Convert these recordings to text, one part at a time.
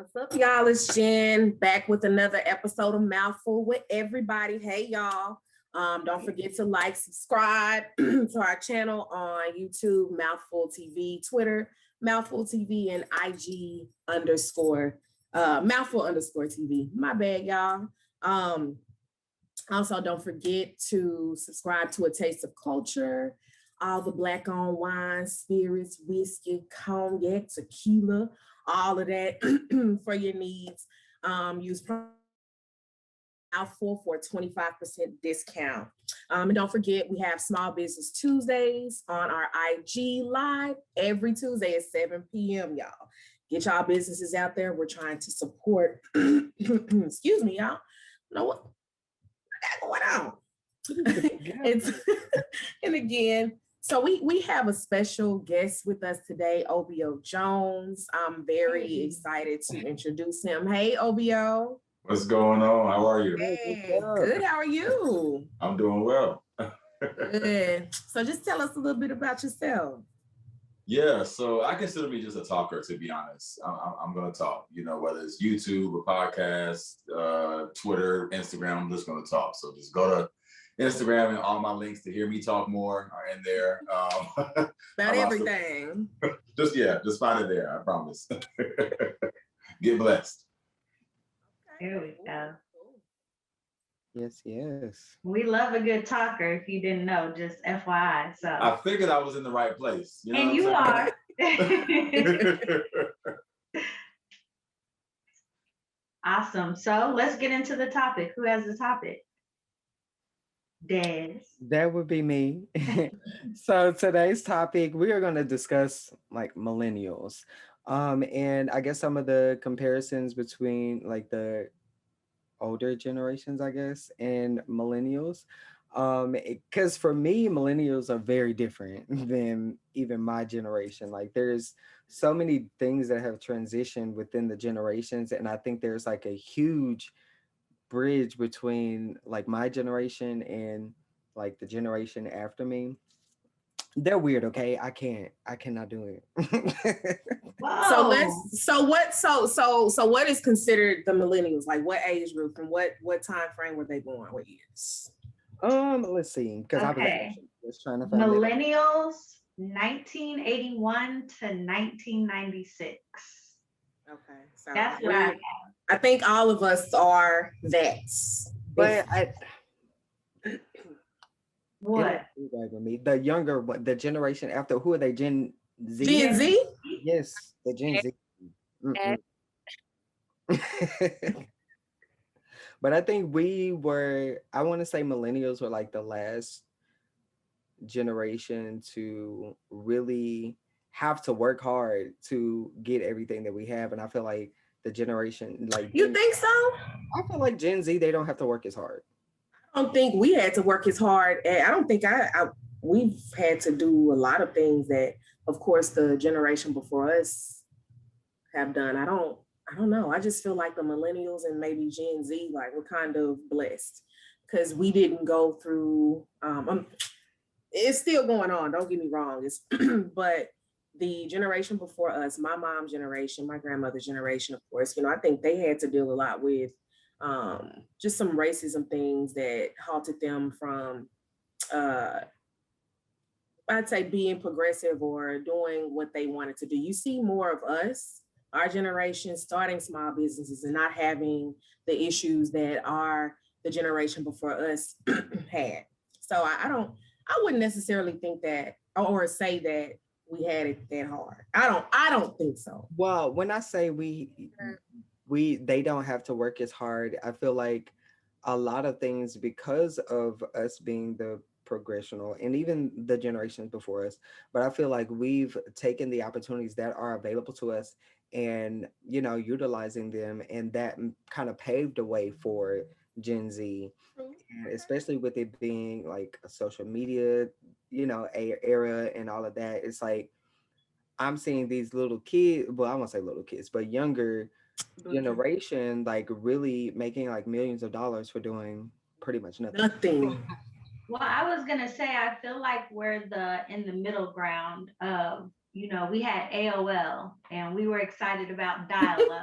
What's up, y'all? It's Jen back with another episode of Mouthful with everybody. Hey, y'all. Don't forget to like, subscribe to our channel on YouTube, Mouthful TV, Twitter, Mouthful TV, and IG Mouthful _ TV. My bad, y'all. Also, don't forget to subscribe to A Taste of Culture, all the Black-owned wines, spirits, whiskey, cognac, tequila, all of that for your needs. Use Mouthful for a 25% discount. And don't forget, we have Small Business Tuesdays on our IG Live every Tuesday at 7 p.m., y'all. Get y'all businesses out there. We're trying to support, excuse me, y'all. You know what? What got going on? And again, so we have a special guest with us today, Obio Jones. I'm very excited to introduce him. Hey, Obio. What's going on? How are you? Hey, good. How are you? I'm doing well. Good. So just tell us a little bit about yourself. Yeah, so I consider me just a talker, to be honest. I'm going to talk, whether it's YouTube, a podcast, Twitter, Instagram, I'm just going to talk. So just go to Instagram and all my links to hear me talk more are in there. About everything. Just find it there, I promise. Get blessed. Here we go. Yes. We love a good talker, if you didn't know, just FYI. So I figured I was in the right place. And you are. Awesome. So let's get into the topic. Who has the topic? Des. That would be me. So today's topic, we are going to discuss like millennials. And I guess some of the comparisons between like the older generations, I guess, and millennials. Because for me, millennials are very different than even my generation. Like there's so many things that have transitioned within the generations. And I think there's like a huge bridge between like my generation and like the generation after me. They're weird, okay? I cannot do it. So what is considered the millennials? Like what age group and what time frame were they born? What years? Let's see, because I was trying to find millennials, 1981 to 1996. Okay, so that's what I think all of us are that. But what? Right with me. The younger, the generation after, who are they? Gen Z? Gen Z? Yes, the Gen Z. But I think I want to say millennials were like the last generation to really have to work hard to get everything that we have. And I feel like the generation, like you think so? I feel like Gen Z, they don't have to work as hard. I don't think we had to work as hard. And I don't think we've had to do a lot of things that, of course, the generation before us have done. I don't know. I just feel like the millennials and maybe Gen Z, like we're kind of blessed because we didn't go through, it's still going on. Don't get me wrong. But the generation before us, my mom's generation, my grandmother's generation, of course, I think they had to deal a lot with just some racism things that halted them from, I'd say, being progressive or doing what they wanted to do. You see more of us, our generation, starting small businesses and not having the issues that the generation before us had. So I wouldn't necessarily think that or say that we had it that hard. I don't think so. Well, when I say they don't have to work as hard, I feel like a lot of things, because of us being the progressional and even the generations before us, but I feel like we've taken the opportunities that are available to us and utilizing them, and that kind of paved the way for Gen Z, and especially with it being like a social media era and all of that. It's like I'm seeing these little kids, well, I won't say little kids, but younger generation, like really making like millions of dollars for doing pretty much nothing. Well, I was gonna say, I feel like we're in the middle ground of, we had AOL and we were excited about dial-up.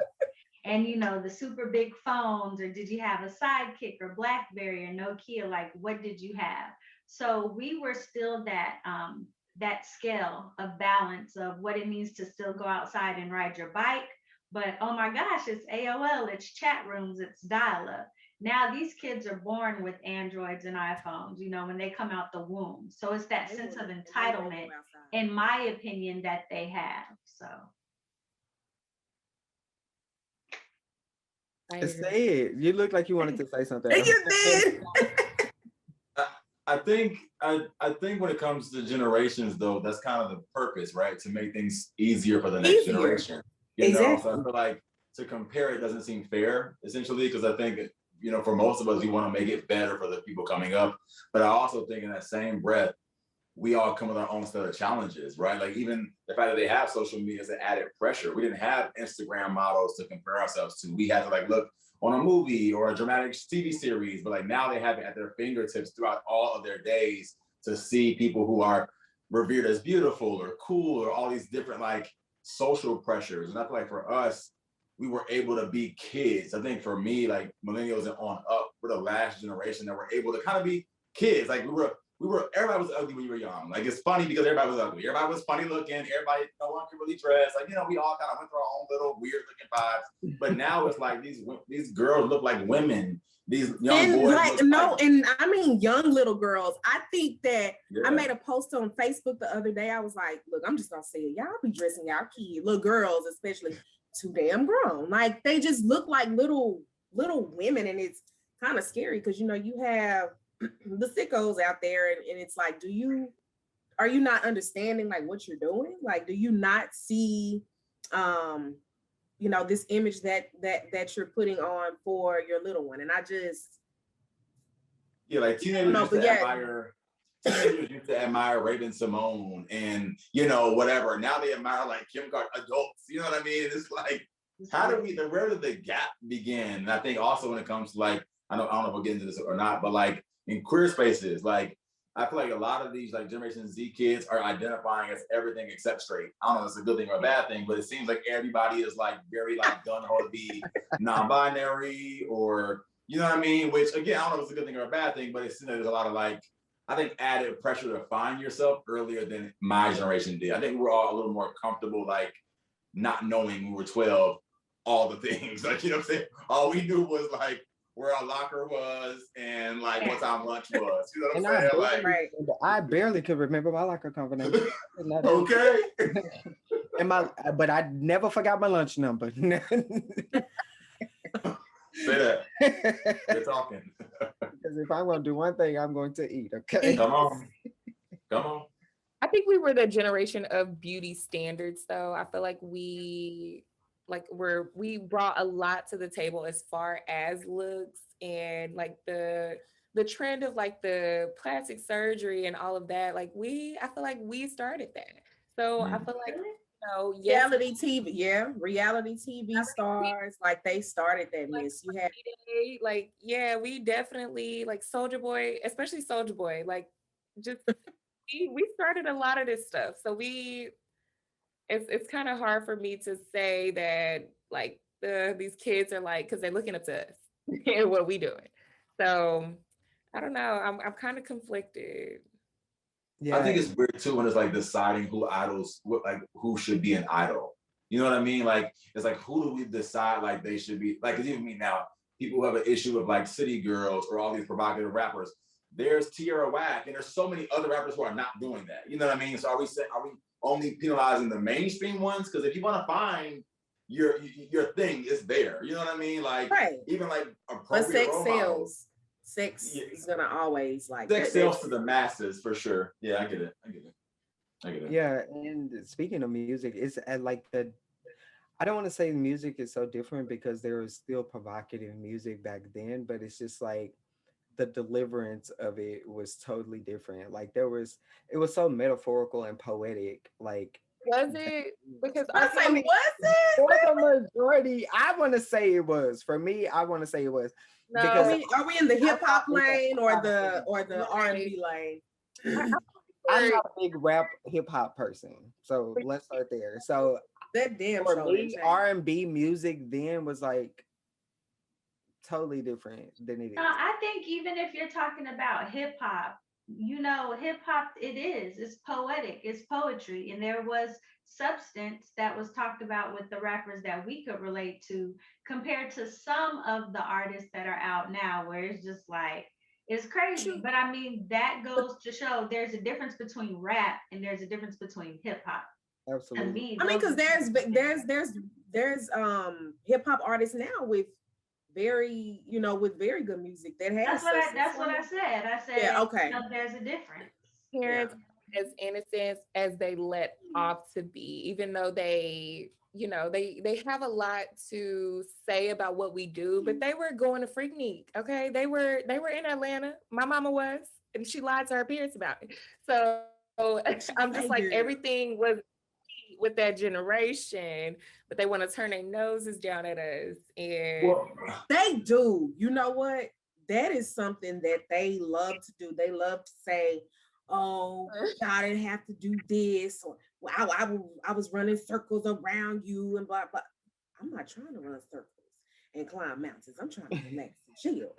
and the super big phones, or did you have a Sidekick or BlackBerry or Nokia? Like, what did you have? So we were still that scale of balance of what it means to still go outside and ride your bike. But oh my gosh, it's AOL, it's chat rooms, it's dial up. Now these kids are born with Androids and iPhones, when they come out the womb. So it's that sense of entitlement, in my opinion, that they have. So say it. You look like you wanted to say something. You did. I think when it comes to generations, though, that's kind of the purpose, right? To make things easier for the next generation. Exactly. So I feel like to compare it doesn't seem fair, essentially, because I think for most of us, we want to make it better for the people coming up. But I also think in that same breath, we all come with our own set of challenges, right? Like even the fact that they have social media is an added pressure. We didn't have Instagram models to compare ourselves to. We had to look on a movie or a dramatic TV series, but now they have it at their fingertips throughout all of their days to see people who are revered as beautiful or cool or all these different social pressures. And I feel like for us, we were able to be kids. I think for me, millennials and on up, we're the last generation that were able to kind of be kids. Everybody was ugly when you were young. It's funny because everybody was ugly. Everybody was funny looking. Everybody, no one could really dress. We all kind of went through our own little weird looking vibes. But now it's these girls look like women. These young boys. And I mean young little girls. I think that I made a post on Facebook the other day. I was like, look, I'm just gonna say it. Y'all be dressing y'all kids, little girls especially, too damn grown. They just look like little women, and it's kind of scary because you have the sickos out there, and it's like, are you not understanding what you're doing? Do you not see this image that you're putting on for your little one? And I just teenagers used to admire Raven Simone and whatever. Now they admire Kim Kardashian, adults. You know what I mean? It's where did the gap begin? And I think also when it comes to I don't know if we'll get into this or not, but in queer spaces, I feel like a lot of these Generation Z kids are identifying as everything except straight. I don't know if it's a good thing or a bad thing, but it seems like everybody is very gung-ho to be non-binary, or you know what I mean? Which again, I don't know if it's a good thing or a bad thing, but it seems like there's a lot of I think added pressure to find yourself earlier than my generation did. I think we're all a little more comfortable not knowing when we were 12 all the things. You know what I'm saying? All we knew was where our locker was and what time lunch was. You know what I'm saying? I barely could remember my locker combination. Okay. But I never forgot my lunch number. Say that. You're talking. Because if I'm going to do one thing, I'm going to eat. Okay. Come on. I think we were the generation of beauty standards, though. I feel like we brought a lot to the table as far as looks and the trend of the plastic surgery and all of that. I feel like we started that. So I feel like reality TV, reality TV stars, they started that mess. You had we definitely Soulja Boy, especially Soulja Boy, just we started a lot of this stuff. So it's kind of hard for me to say that these kids are because they're looking up to us and what we doing. So I don't know. I'm kind of conflicted. Yeah, I think it's weird too when it's deciding who should be an idol. You know what I mean? It's who do we decide they should be? Because even me now, people who have an issue with City Girls or all these provocative rappers. There's Tierra Whack, and there's so many other rappers who are not doing that. You know what I mean? So are we only penalizing the mainstream ones? Because if you want to find your thing, it's there. You know what I mean? Even but sex sells. Sex is gonna always sex sells to the masses for sure. Yeah, I get it. Yeah, and speaking of music, it's at I don't want to say music is so different because there was still provocative music back then, but it's just the deliverance of it was totally different. It was so metaphorical and poetic. Was it? Because was it? For the majority, I want to say it was. For me, I want to say it was. No, because are we in the hip hop lane or the R&B lane? I'm not a big rap hip hop person, so let's start there. So That damn For show didn't me, change. R&B music then was like totally different than it No, is. I think even if you're talking about hip hop, hip hop, it's poetic, it's poetry. And there was substance that was talked about with the rappers that we could relate to compared to some of the artists that are out now, where it's just like, it's crazy. True. But I mean, that goes to show there's a difference between rap and there's a difference between hip hop. To Absolutely. me, I mean, those because are two different things. there's hip hop artists now with very, with very good music that has substance That's what on I it. said. I Yeah, said, okay. there's a difference. Yeah. Parents as innocent as they let off to be, even though they have a lot to say about what we do, but they were going to Freaknik, okay? They were in Atlanta. My mama was, and she lied to her parents about it. So I'm just like, Figured. everything was with that generation, but they want to turn their noses down at us. And Well, They do. You know what? That is something that they love to do. They love to say, "Oh, y'all didn't have to do this," or "Well, I was running circles around you," and blah blah. I'm not trying to run circles and climb mountains. I'm trying to relax and chill.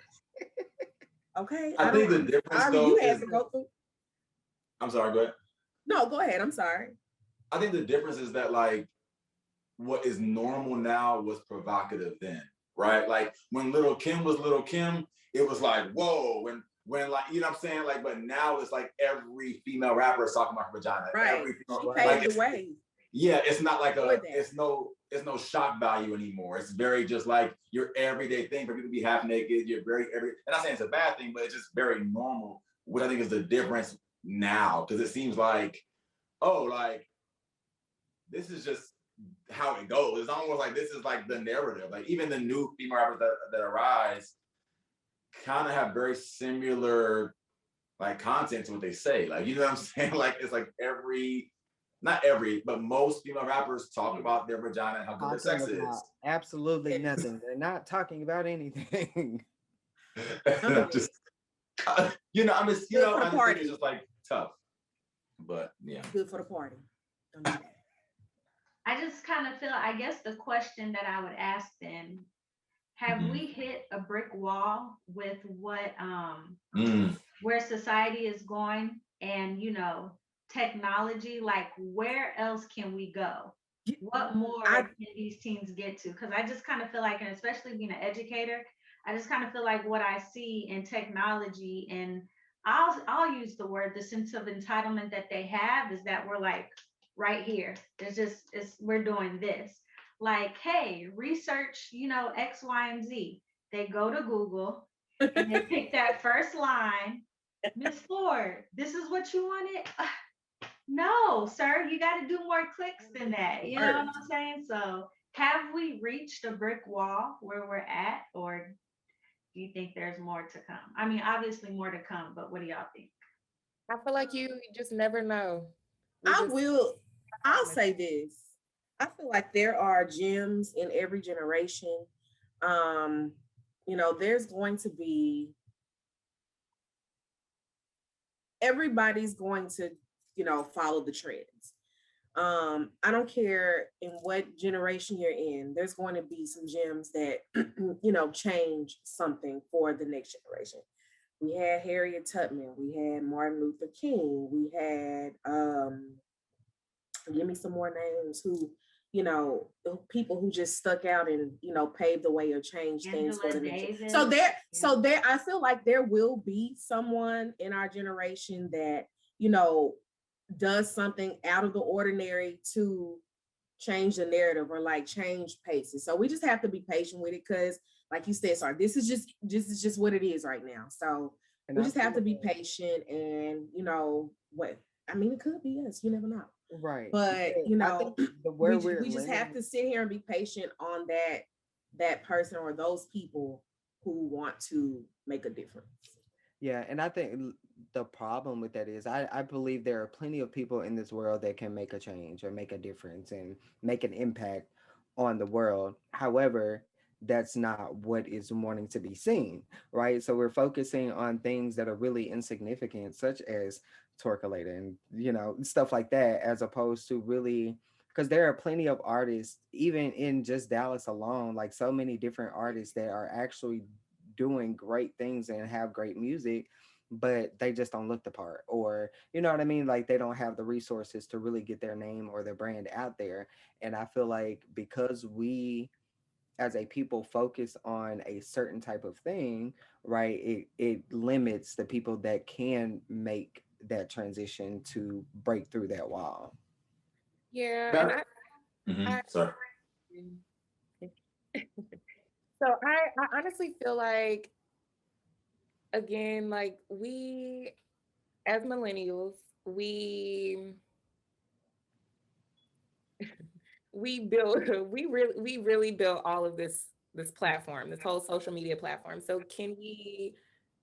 Okay, I I think don't. the difference Ari, though you had is, to go through. I'm sorry, go ahead. No, go ahead. I'm sorry. I think the difference is that like what is normal now was provocative then, right? Like when Little Kim was Little Kim, it was like, whoa, when like, you know what I'm saying? Like, but now it's like every female rapper is talking about her vagina. Right. Every She female, Right. like paved the way yeah, it's not like for that. it's no shock value anymore. It's very just like your everyday thing for people to be half naked. You're and I'm not saying it's a bad thing, but it's just very normal. What I think is the difference now, because it seems like, oh, like this is just how it goes. It's almost like this is like the narrative. Like even the new female rappers that arise kind of have very similar like content to what they say. Like, you know what I'm saying? Like it's like not every, but most female rappers talk about their vagina and how good their Talking sex is. about absolutely nothing. They're not talking about anything. I'm just, good. I'm just, Good for I the just think it's party. just like tough. But yeah. Good for the party. Don't do that. I just kind of feel, I guess the question that I would ask then, have Mhm. we hit a brick wall with what Mm. where society is going and technology, like where else can we go? What more I can these teens get to? Because I just kind of feel like, and especially being an educator, I just kind of feel like what I see in technology, and I'll use the word, the sense of entitlement that they have is that we're like right here. We're doing this. Like, hey, research, X, Y, and Z. They go to Google and they pick that first line. Miss Ford, this is what you wanted? No, sir, you got to do more clicks than that. You know what worked. I'm saying? So, have we reached a brick wall where we're at, or do you think there's more to come? I mean, obviously more to come, but what do y'all think? I feel like you just never know. We I just will. I'll say this. I feel like there are gems in every generation. Um, there's going to be everybody's going to, follow the trends. I don't care in what generation you're in, there's going to be some gems that, change something for the next generation. We had Harriet Tubman, we had Martin Luther King, we had give me some more names who, the people who just stuck out and, paved the way or changed things for Angela the next. Davis. So there, I feel like there will be someone in our generation that, you know, does something out of the ordinary to change the narrative or like change paces. So we just have to be patient with it because, like you said, sorry, this is just what it is right now. So And we I just have to feel be patient and what I mean, it could be us, you never know. right. But I think the we where we're we just have limited. to sit here and be patient on that person or those people who want to make a difference. Yeah, and I think the problem with that is I believe there are plenty of people in this world that can make a change or make a difference and make an impact on the world. However, that's not what is wanting to be seen, right? So we're focusing on things that are really insignificant, such as twerkulator and stuff like that, as opposed to really because there are plenty of artists, even in just Dallas alone, like so many different artists that are actually doing great things and have great music, but they just don't look the part, or you know what I mean? Like they don't have the resources to really get their name or their brand out there. And I feel like because we as a people focus on a certain type of thing, right, it limits the people that can make that transition to break through that wall. Yeah, and That, I sorry. so I honestly feel like, again, like we as millennials, we we built we really built all of this platform, this whole social media platform. So can we,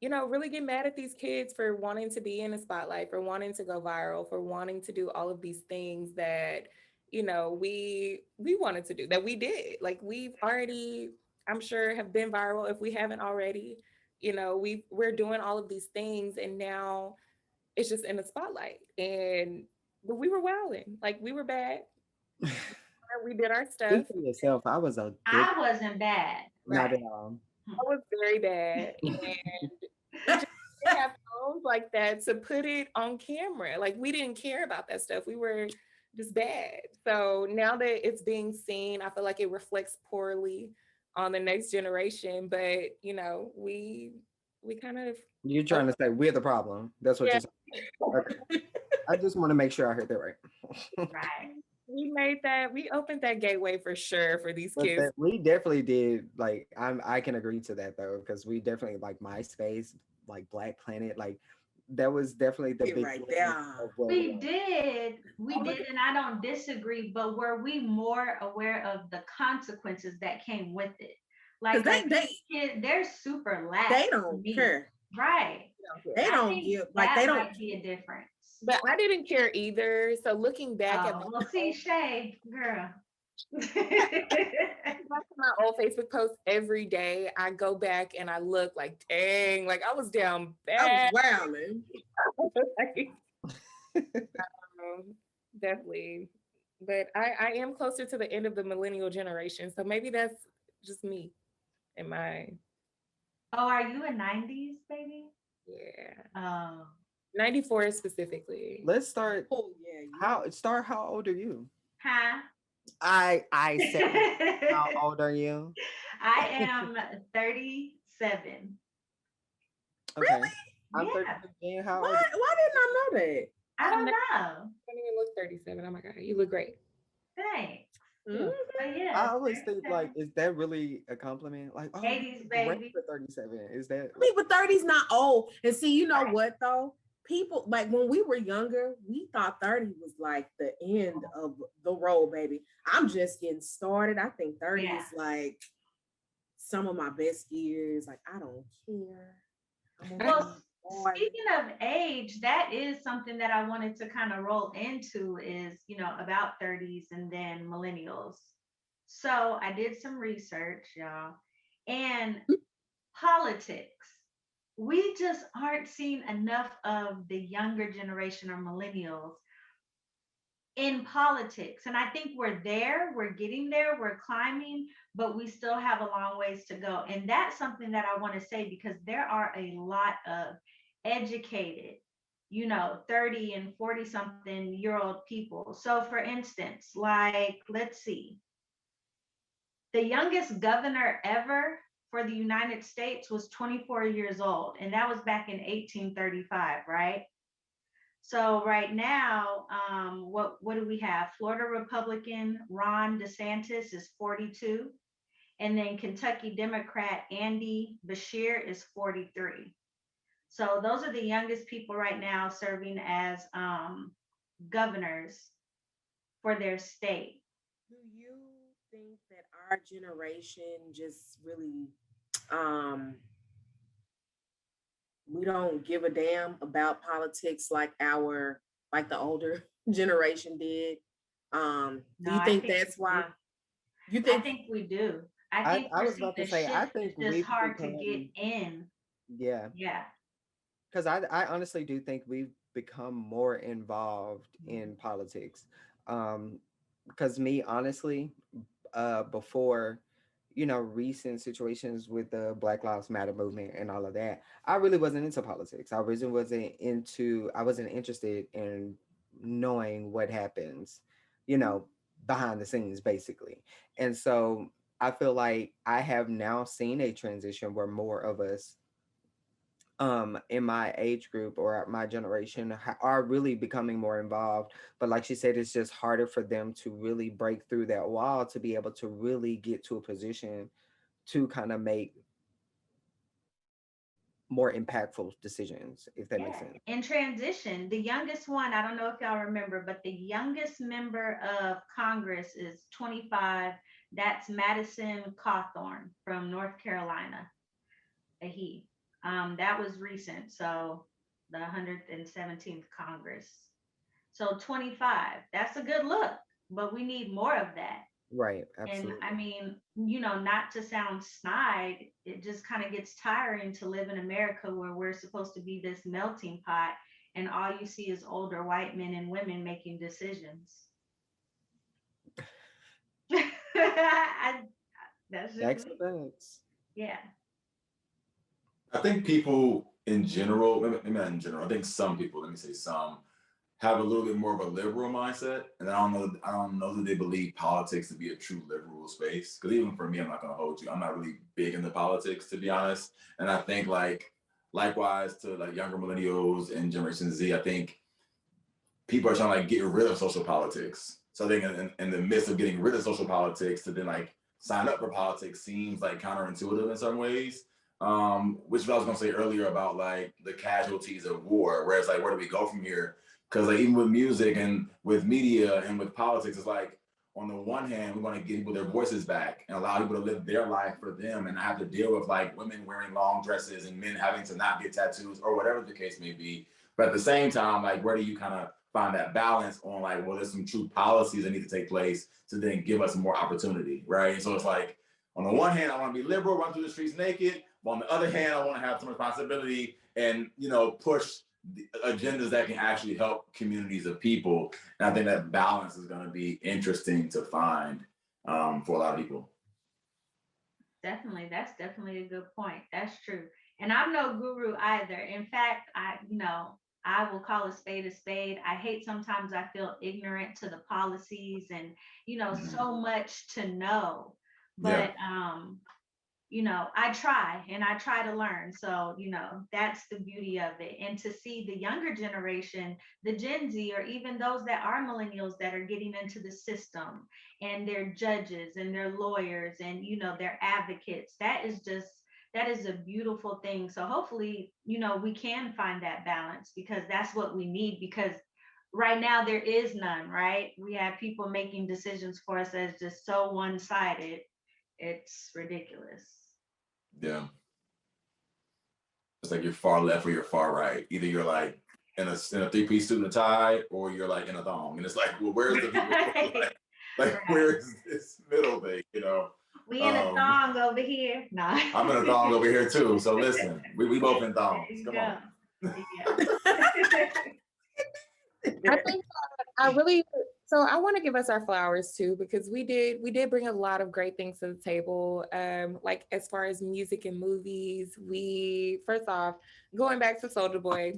really get mad at these kids for wanting to be in the spotlight, for wanting to go viral, for wanting to do all of these things that, we wanted to do, that we did. Like we've already, I'm sure, have been viral if we haven't already. We're doing all of these things, and now it's just in the spotlight. But we were wilding, like we were bad. We did our stuff. Speak for yourself. I was a good, I wasn't bad, not right? at all. I was very bad. And we just didn't have phones like that to put it on camera. Like we didn't care about that stuff. We were just bad. So now that it's being seen, I feel like it reflects poorly on the next generation. But we kind of, You're trying to say we're the problem. That's what yeah, you're saying. Okay. I just want to make sure I heard that right. Right. we opened that gateway for sure for these But kids. that we definitely did, like I can agree to that though, because we definitely like MySpace, like Black Planet, like that was definitely the It right beginning there. of what we We are. did, Oh, we look did, at and I don't disagree, but were we more aware of the consequences that came with it? Because Like these kids, they're super lax they to don't me. care. Right. They I don't think give like they that don't. might be a difference. But I didn't care either. So looking back at Oh, well, see, Shay, girl. my old Facebook posts every day, I go back and I look like, dang, like I was down I was bad. wilding. Like, definitely. But I am closer to the end of the millennial generation. So maybe that's just me and my, Oh, are you a 90s baby? yeah. Oh. 94 specifically. Let's start. Oh yeah, How old are you? Huh? I said, how old are you? I am 37. Okay. really? I'm Yeah, 32. Jen, how Why? old? Why didn't I know that? I I'm don't not, know. I don't even look 37. Oh my God, you look great. Thanks. Yeah. But I yeah, always think like, 37. is that really a compliment? Like, oh, you 80s, look great baby. for 37. Is that I mean, but 30's not old. And see, you know Right. what though? People like when we were younger, we thought 30 was like the end of the road, baby. I'm just getting started. I think 30 Yeah. is like some of my best years. Like, I don't care. I'm gonna Well, keep going. speaking of age, that is something that I wanted to kind of roll into is, about 30s and then millennials. So I did some research, y'all, and politics. We just aren't seeing enough of the younger generation or millennials in politics. And I think we're there, we're getting there, we're climbing, but we still have a long ways to go. And that's something that I want to say because there are a lot of educated, 30 and 40 something year old people. So, for instance, like, let's see, the youngest governor ever for the United States was 24 years old, and that was back in 1835, right? So right now, what do we have? Florida Republican Ron DeSantis is 42, and then Kentucky Democrat Andy Beshear is 43. So those are the youngest people right now serving as governors for their state. Do you think that our generation just really um we don't give a damn about politics like the older generation did? Do No, you I think think that's we do. why you I think think we do. I I, think I we're was seeing about to a say, I shift. think It's just we've hard to get become, in. yeah, Yeah. because I honestly do think we've become more involved in politics. Um, because me honestly, before, recent situations with the Black Lives Matter movement and all of that, I really wasn't into politics. I wasn't interested in knowing what happens, you know, behind the scenes basically. And so I feel like I have now seen a transition where more of us in my age group or my generation are really becoming more involved, but like she said, it's just harder for them to really break through that wall to be able to really get to a position to kind of make more impactful decisions, if that makes Yeah. sense. In transition, the youngest one, I don't know if y'all remember, but the youngest member of Congress is 25. That's Madison Cawthorn from North Carolina. A he. That was recent. So the 117th Congress. So 25. That's a good look, but we need more of that. Right, And I absolutely. mean, not to sound snide, it just kind of gets tiring to live in America where we're supposed to be this melting pot and all you see is older white men and women making decisions. I, that's just Facts me. are facts. Yeah. I think people in general, maybe not in general, I think some people, let me say some, have a little bit more of a liberal mindset. And I don't know that they believe politics to be a true liberal space. Because even for me, I'm not gonna hold you. I'm not really big into politics, to be honest. And I think like likewise to like younger millennials and Generation Z, I think people are trying to like get rid of social politics. So I think in the midst of getting rid of social politics to then like sign up for politics seems like counterintuitive in some ways. Which I was gonna say earlier about like the casualties of war, where it's like, where do we go from here? Because like even with music and with media and with politics, it's like on the one hand, we want to give people their voices back and allow people to live their life for them and not have to deal with like women wearing long dresses and men having to not get tattoos or whatever the case may be. But at the same time, like where do you kind of find that balance on like, well, there's some true policies that need to take place to then give us more opportunity, right? And so it's like, on the one hand, I want to be liberal, run through the streets naked, but on the other hand, I want to have some responsibility and push the agendas that can actually help communities of people. And I think that balance is going to be interesting to find for a lot of people. Definitely. That's definitely a good point. That's true. And I'm no guru either. In fact, I will call a spade a spade. I hate sometimes I feel ignorant to the policies and, Mm-hmm. so much to know. Yeah. But I try and I try to learn. So, that's the beauty of it. And to see the younger generation, the Gen Z, or even those that are millennials that are getting into the system and they're judges and they're lawyers and, they're advocates, that is a beautiful thing. So hopefully, we can find that balance because that's what we need because right now there is none, right? We have people making decisions for us that's just so one-sided. It's ridiculous. Yeah. It's like you're far left or you're far right. Either you're like in a three-piece suit and a tie, or you're like in a thong. And it's like, well, where's the people? Right. like Right. where is this middle thing? We in a Um, thong over here. No. I'm in a thong over here too. So listen, we both in There thongs. you Come go. on. Yeah. I think I really so I want to give us our flowers too because we did bring a lot of great things to the table. Like as far as music and movies, we first off going back to Soulja Boy.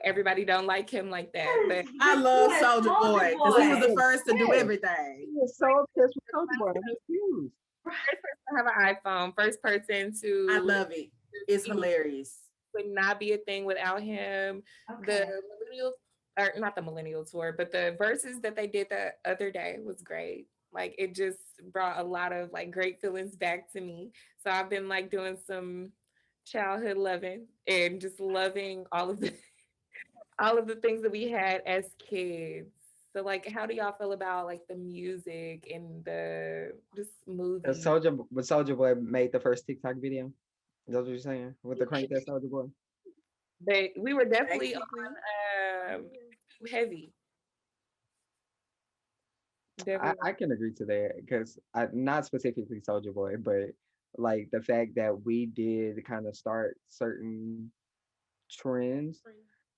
Everybody don't like him like that, but Yes, I love yes, Soulja Soulja Boy because he was Boy. the first to do Yes, everything. he was so obsessed with Soulja Boy. He's huge. first person to have an iPhone, first person I to love it. It's hilarious. would not be a thing without him. The Okay. millennials, or not the millennial tour, but the verses that they did the other day was great. Like it just brought a lot of like great feelings back to me. So I've been like doing some childhood loving and just loving all of the all of the things that we had as kids. So like how do y'all feel about like the music and the just movies? Soldier Boy made the first TikTok video. Is that what you're saying? With the crank that Soldier Boy. But we were definitely Basically. on heavy. Definitely. I can agree to that because I not specifically Soldier Boy, but like the fact that we did kind of start certain trends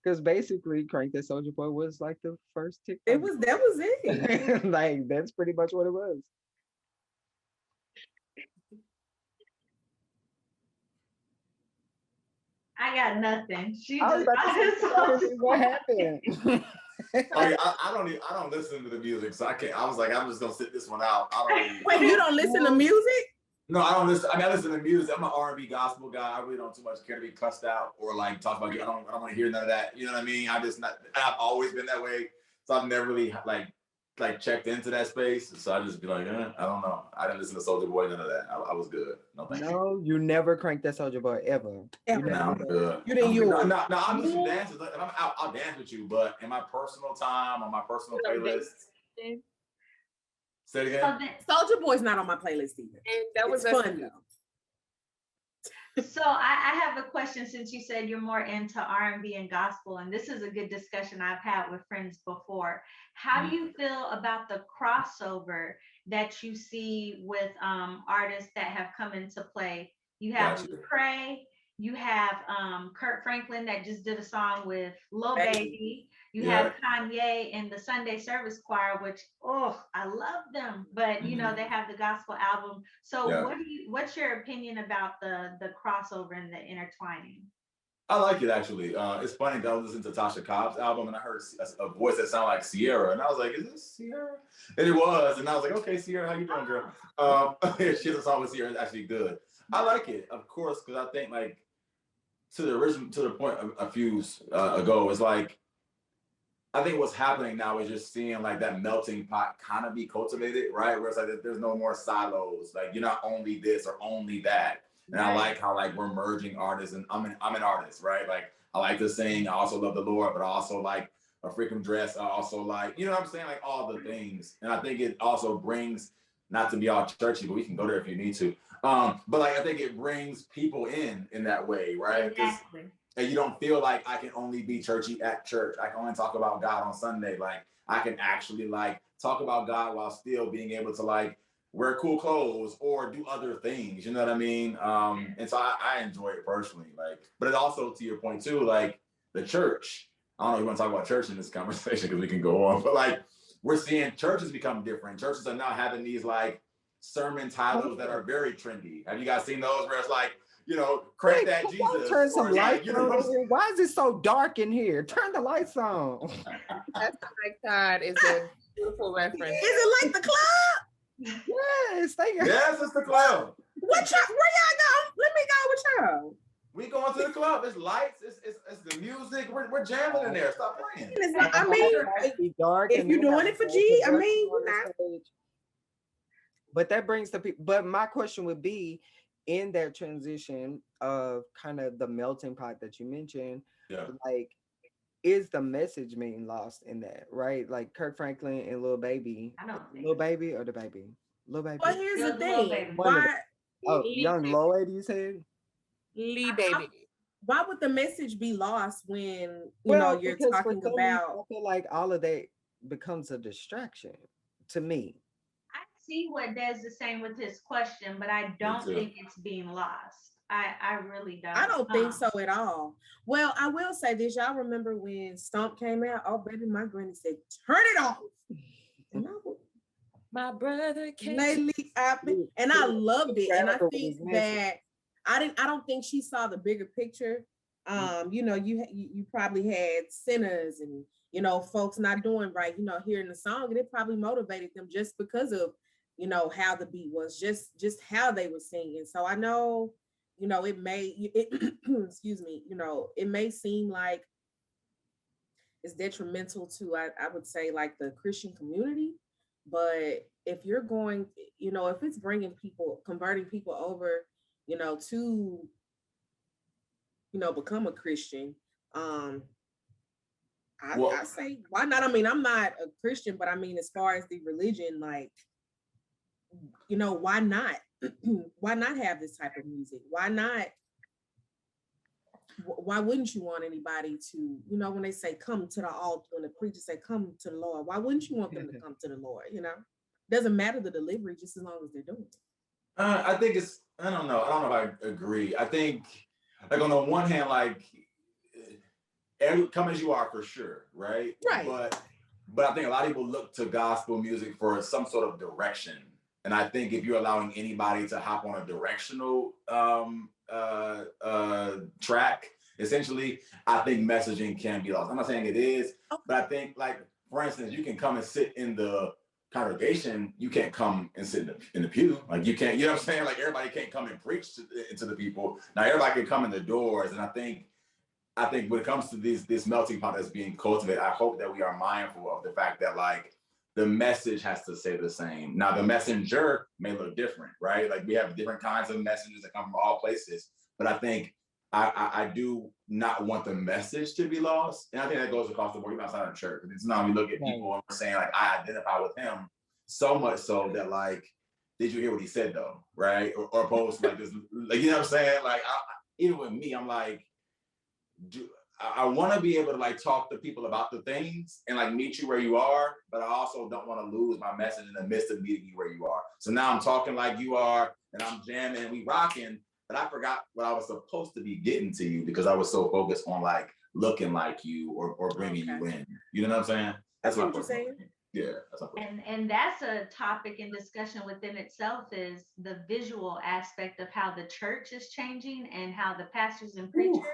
Because basically, Crank That Soldier Boy was like the first TikTok. That was it. Like that's pretty much what it was. I got nothing. She I was just about to say, brought "Sorry, what happened?" Oh yeah, I don't listen to the music, so I can't. I was like, I'm just gonna sit this one out. I don't really. Wait, you don't listen to music? No, I don't listen. I mean, I listen to music. I'm an R&B gospel guy. I really don't too much care to be cussed out or like talk about. I don't want to hear none of that. You know what I mean? I just not. I've always been that way, so I've never really like checked into that space. So I just be like, I don't know. I didn't listen to Soulja Boy, none of that. I was good. No, thank you. No, you never Cranked That Soldier Boy ever. Ever. You No, never I'm did. good. You didn't use. No, I'll do some dances. If I'm out, I'll dance with you. But in my personal time, on my personal playlist, say it again. Soulja Boy's not on my playlist either. And that was It's fun though. So I have a question, since you said you're more into R&B and gospel, and this is a good discussion I've had with friends before. How do you feel about the crossover that you see with artists that have come into play? You have Lecrae, you have Kurt Franklin that just did a song with Lil Baby. You have Kanye and the Sunday Service Choir, which I love them, but you know they have the gospel album. So what's your opinion about the crossover and the intertwining? I like it actually. It's funny that I listened to Tasha Cobb's album and I heard a voice that sounded like Sierra, and I was like, "Is this Sierra?" And it was, and I was like, "Okay, Sierra, how you doing, girl?" She has a song with Sierra. It's actually good. I like it, of course, because I think like to the point a few ago, it's like I think what's happening now is just seeing like that melting pot kind of be cultivated, right? Where it's like there's no more silos. Like you're not only this or only that. And I like how like we're merging artists, and I'm an artist, right? Like I like to sing. I also love the Lord, but I also like a freaking dress. I also like, you know what I'm saying? Like all the things. And I think it also brings, not to be all churchy, but we can go there if you need to. But like I think it brings people in that way, right? Exactly. And you don't feel like I can only be churchy at church. I can only talk about God on Sunday. Like I can actually like talk about God while still being able to like wear cool clothes or do other things. You know what I mean? And so I enjoy it personally. Like, but it also, to your point too, like the church. I don't know if you want to talk about church in this conversation because we can go on, but like we're seeing churches become different. Churches are now having these like sermon titles that are very trendy. Have you guys seen those where it's like, you know, crank that Jesus. Turn some lights you know on. Why is it so dark in here? Turn the lights on. That's my God is a beautiful reference. Is it like the club? Yes, yes, it's the club. Where y'all go? Let me go with y'all. We going to the club. It's lights. It's the music. We're jamming in there. Stop playing. I mean, dark if you're doing it for G, I mean, but that brings the people. But my question would be, in that transition of kind of the melting pot that you mentioned, like, is the message being lost in that, right? Like Kirk Franklin and Lil Baby. I don't think Lil Baby or the Baby? Lil Baby. Well, here's the thing. Why? Young Lil Lady, you said? Lee Baby. Why would the message be lost when you know you're talking about? I feel like all of that becomes a distraction to me. I see what Des is saying with his question, but I don't think it's being lost. I really don't. I don't think so at all. Well, I will say this. Y'all remember when Stomp came out? Oh, baby, my granny said, turn it off. And my brother came. Lately, and I loved it. And I think that I don't think she saw the bigger picture. You know, you probably had sinners and, you know, folks not doing right, you know, hearing the song, and it probably motivated them just because of, you know, how the beat was, just how they were singing. So I know, you know, excuse me, you know, it may seem like it's detrimental to, I would say, like the Christian community, but if you're going, you know, if it's converting people over, you know, to, you know, become a Christian, I say, why not? I mean, I'm not a Christian, but I mean, as far as the religion, like, you know, why not? Why not have this type of music? Why wouldn't you want anybody to, you know, when they say come to the altar, when the preacher say come to the Lord, why wouldn't you want them to come to the Lord? You know, doesn't matter the delivery, just as long as they're doing it. I think it's, I don't know if I agree. I think, like, on the one hand, like, come as you are for sure, right? Right. But I think a lot of people look to gospel music for some sort of direction. And I think if you're allowing anybody to hop on a directional track, essentially, I think messaging can be lost. I'm not saying it is, but I think, like, for instance, you can come and sit in the congregation, you can't come and sit in the pew. Like, you can't, you know what I'm saying? Like, everybody can't come and preach to the people. Now, everybody can come in the doors. And I think when it comes to this melting pot that's being cultivated, I hope that we are mindful of the fact that, like, the message has to stay the same. Now, the messenger may look different, right? Like, we have different kinds of messengers that come from all places. But I think I do not want the message to be lost. And I think that goes across the board, even outside of church. It's now we look at people and we're saying, like, I identify with him so much so that, like, did you hear what he said, though? Right? Or opposed to, like, this, like, you know what I'm saying? Like, even with me, I'm like, I want to be able to, like, talk to people about the things and, like, meet you where you are, but I also don't want to lose my message in the midst of meeting you where you are. So now I'm talking like you are, and I'm jamming and we rocking, but I forgot what I was supposed to be getting to you because I was so focused on, like, looking like you or bringing you in. You know what I'm saying? That's what you're saying. Yeah, that's what and that's a topic in discussion within itself, is the visual aspect of how the church is changing and how the pastors and preachers.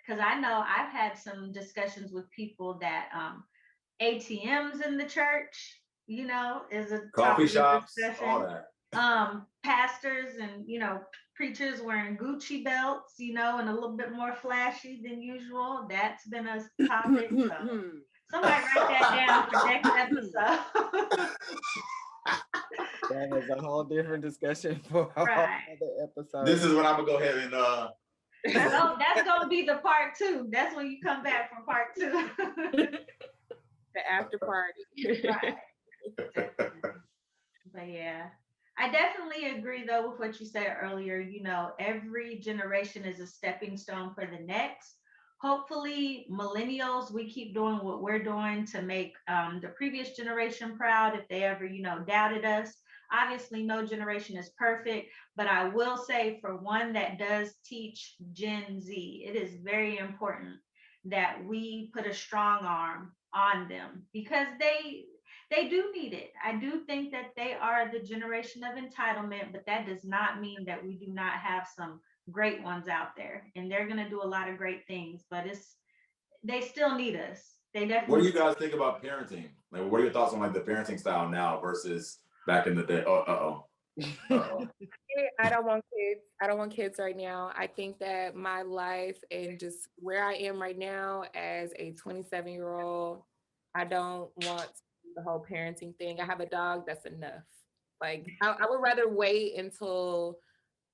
Because I know I've had some discussions with people that ATMs in the church, you know, is a coffee shops, discussion. all that. Pastors and, you know, preachers wearing Gucci belts, you know, and a little bit more flashy than usual. That's been a topic. So somebody write that down for next episode. That is a whole different discussion for Right. other episode. This is what I'm gonna go ahead and that's gonna be the part 2. That's when you come back from part 2. The after party. Right. But yeah, I definitely agree though with what you said earlier. You know, every generation is a stepping stone for the next. Hopefully, millennials, we keep doing what we're doing to make the previous generation proud if they ever, you know, doubted us. Obviously, no generation is perfect, but I will say, for one that does teach Gen Z, it is very important that we put a strong arm on them because they do need it. I do think that they are the generation of entitlement, but that does not mean that we do not have some great ones out there, and they're going to do a lot of great things, but they still need us. They definitely. What do you guys think about parenting? Like, what are your thoughts on, like, the parenting style now versus back in the day? I don't want kids. I don't want kids right now. I think that my life and just where I am right now as a 27-year-old, I don't want the whole parenting thing. I have a dog, that's enough. Like, I would rather wait until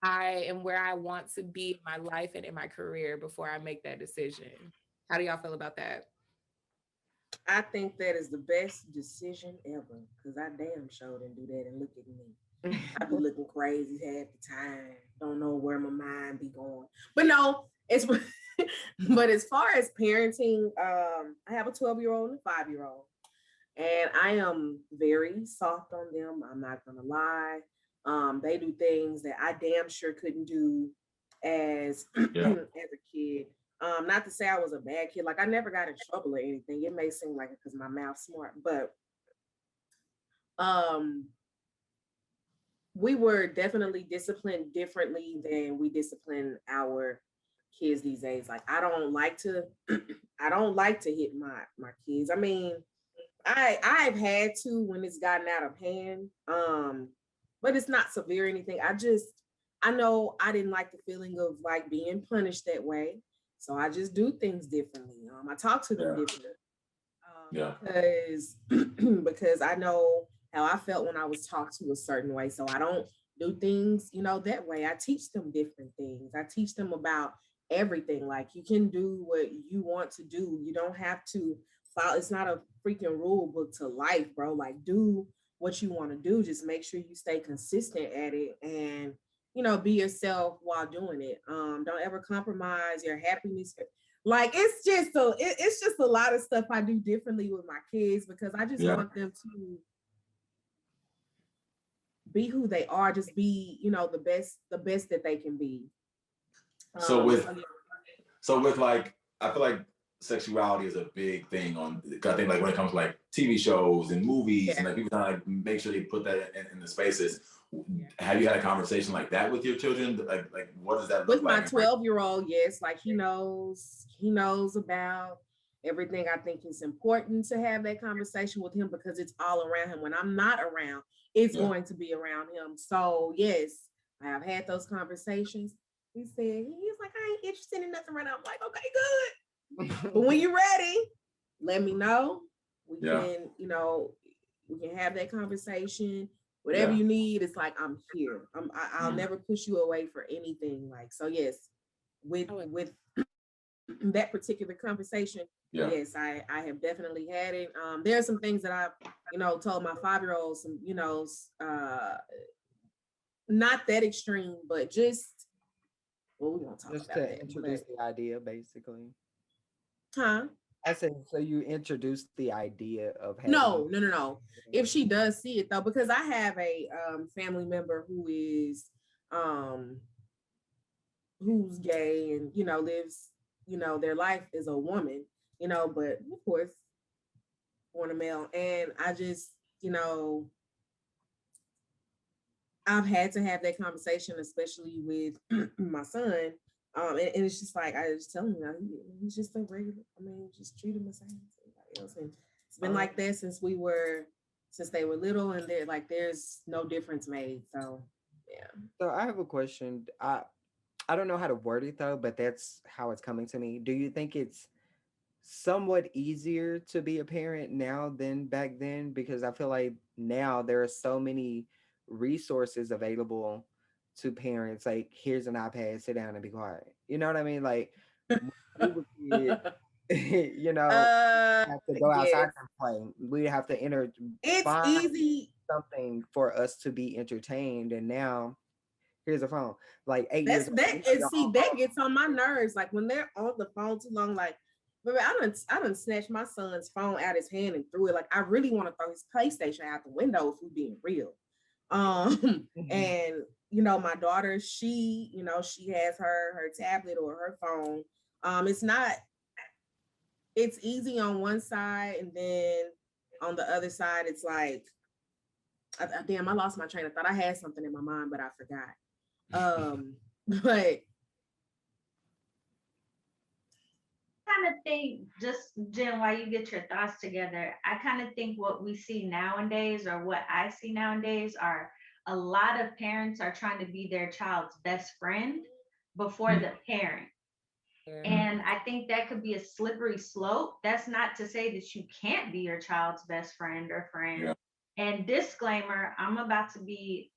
I am where I want to be in my life and in my career before I make that decision. How do y'all feel about that? I think that is the best decision ever because I damn sure didn't do that. And look at me. I be looking crazy half the time. Don't know where my mind be going. But no, it's but as far as parenting, I have a 12-year-old and a 5-year-old. And I am very soft on them. I'm not gonna lie. They do things that I damn sure couldn't do as as a kid. Not to say I was a bad kid. Like, I never got in trouble or anything. It may seem like it because my mouth's smart, but we were definitely disciplined differently than we discipline our kids these days. Like, I don't like to hit my kids. I mean, I've had to when it's gotten out of hand. But it's not severe or anything. I know I didn't like the feeling of, like, being punished that way. So I just do things differently. I talk to them differently. Because I know how I felt when I was talked to a certain way. So I don't do things, you know, that way. I teach them different things. I teach them about everything. Like, you can do what you want to do. You don't have to follow. It's not a freaking rule book to life, bro. Like, do what you want to do. Just make sure you stay consistent at it and, you know, be yourself while doing it. Don't ever compromise your happiness. Like, it's just a lot of stuff I do differently with my kids because I just want them to be who they are, just be, you know, the best that they can be. So with like, I feel like sexuality is a big thing on, I think, like when it comes to like TV shows and movies, and Yeah. like people kind of like make sure they put that in the spaces. Have you had a conversation like that with your children? Like what does that look With my like? 12-year-old, yes, like he knows about everything. I think it's important to have that conversation with him because it's all around him. When I'm not around, it's Yeah. going to be around him. So yes, I have had those conversations. He said, he's like, I ain't interested in nothing right now. I'm like, okay, good. But when you're ready, let me know. We Yeah. can, we can have that conversation. Whatever Yeah. you need, it's like I'm here. I'll Mhm. never push you away for anything. Like so, yes, with Oh, that particular conversation, Yeah. yes, I have definitely had it. There are some things that I, told my 5-year-old, some, not that extreme, but just well, we won't talk Just about to that. introduce the idea, basically. But huh? I said, so you introduced the idea of having. No. If she does see it though, because I have a family member um who's gay and lives their life as a woman, but of course born a male, and I just I've had to have that conversation, especially with my son. And it's just like I just tell him, he's just a regular. I mean, just treat him the same as everybody else. And it's been like that since they were little, and there's no difference made. So yeah. So I have a question. I don't know how to word it though, but that's how it's coming to me. Do you think it's somewhat easier to be a parent now than back then? Because I feel like now there are so many resources available to parents. Like, here's an iPad, sit down and be quiet. You know what I mean? Like, when we were kids, you know, uh, have to go outside yes, and play. We have to it's find easy. something for us to be entertained. And now here's a phone. Like 8 years That's old, that, you have and your see own that phone. gets on my nerves. Like when they're on the phone too long. Like, baby, I done snatched my son's phone out his hand and threw it. Like I really want to throw his PlayStation out the window if we're being real. Mhm. And my daughter, she has her tablet or her phone. It's not. It's easy on one side, and then on the other side, it's like, damn, I lost my train of thought. I had something in my mind, but I forgot. But Kind of think, just Jen, while you get your thoughts together, I kind of think what we see nowadays, or what I see nowadays, are a lot of parents are trying to be their child's best friend before the parent. yeah. And I think that could be a slippery slope. That's not to say that you can't be your child's best friend or friend. Yeah. And disclaimer, I'm about to be,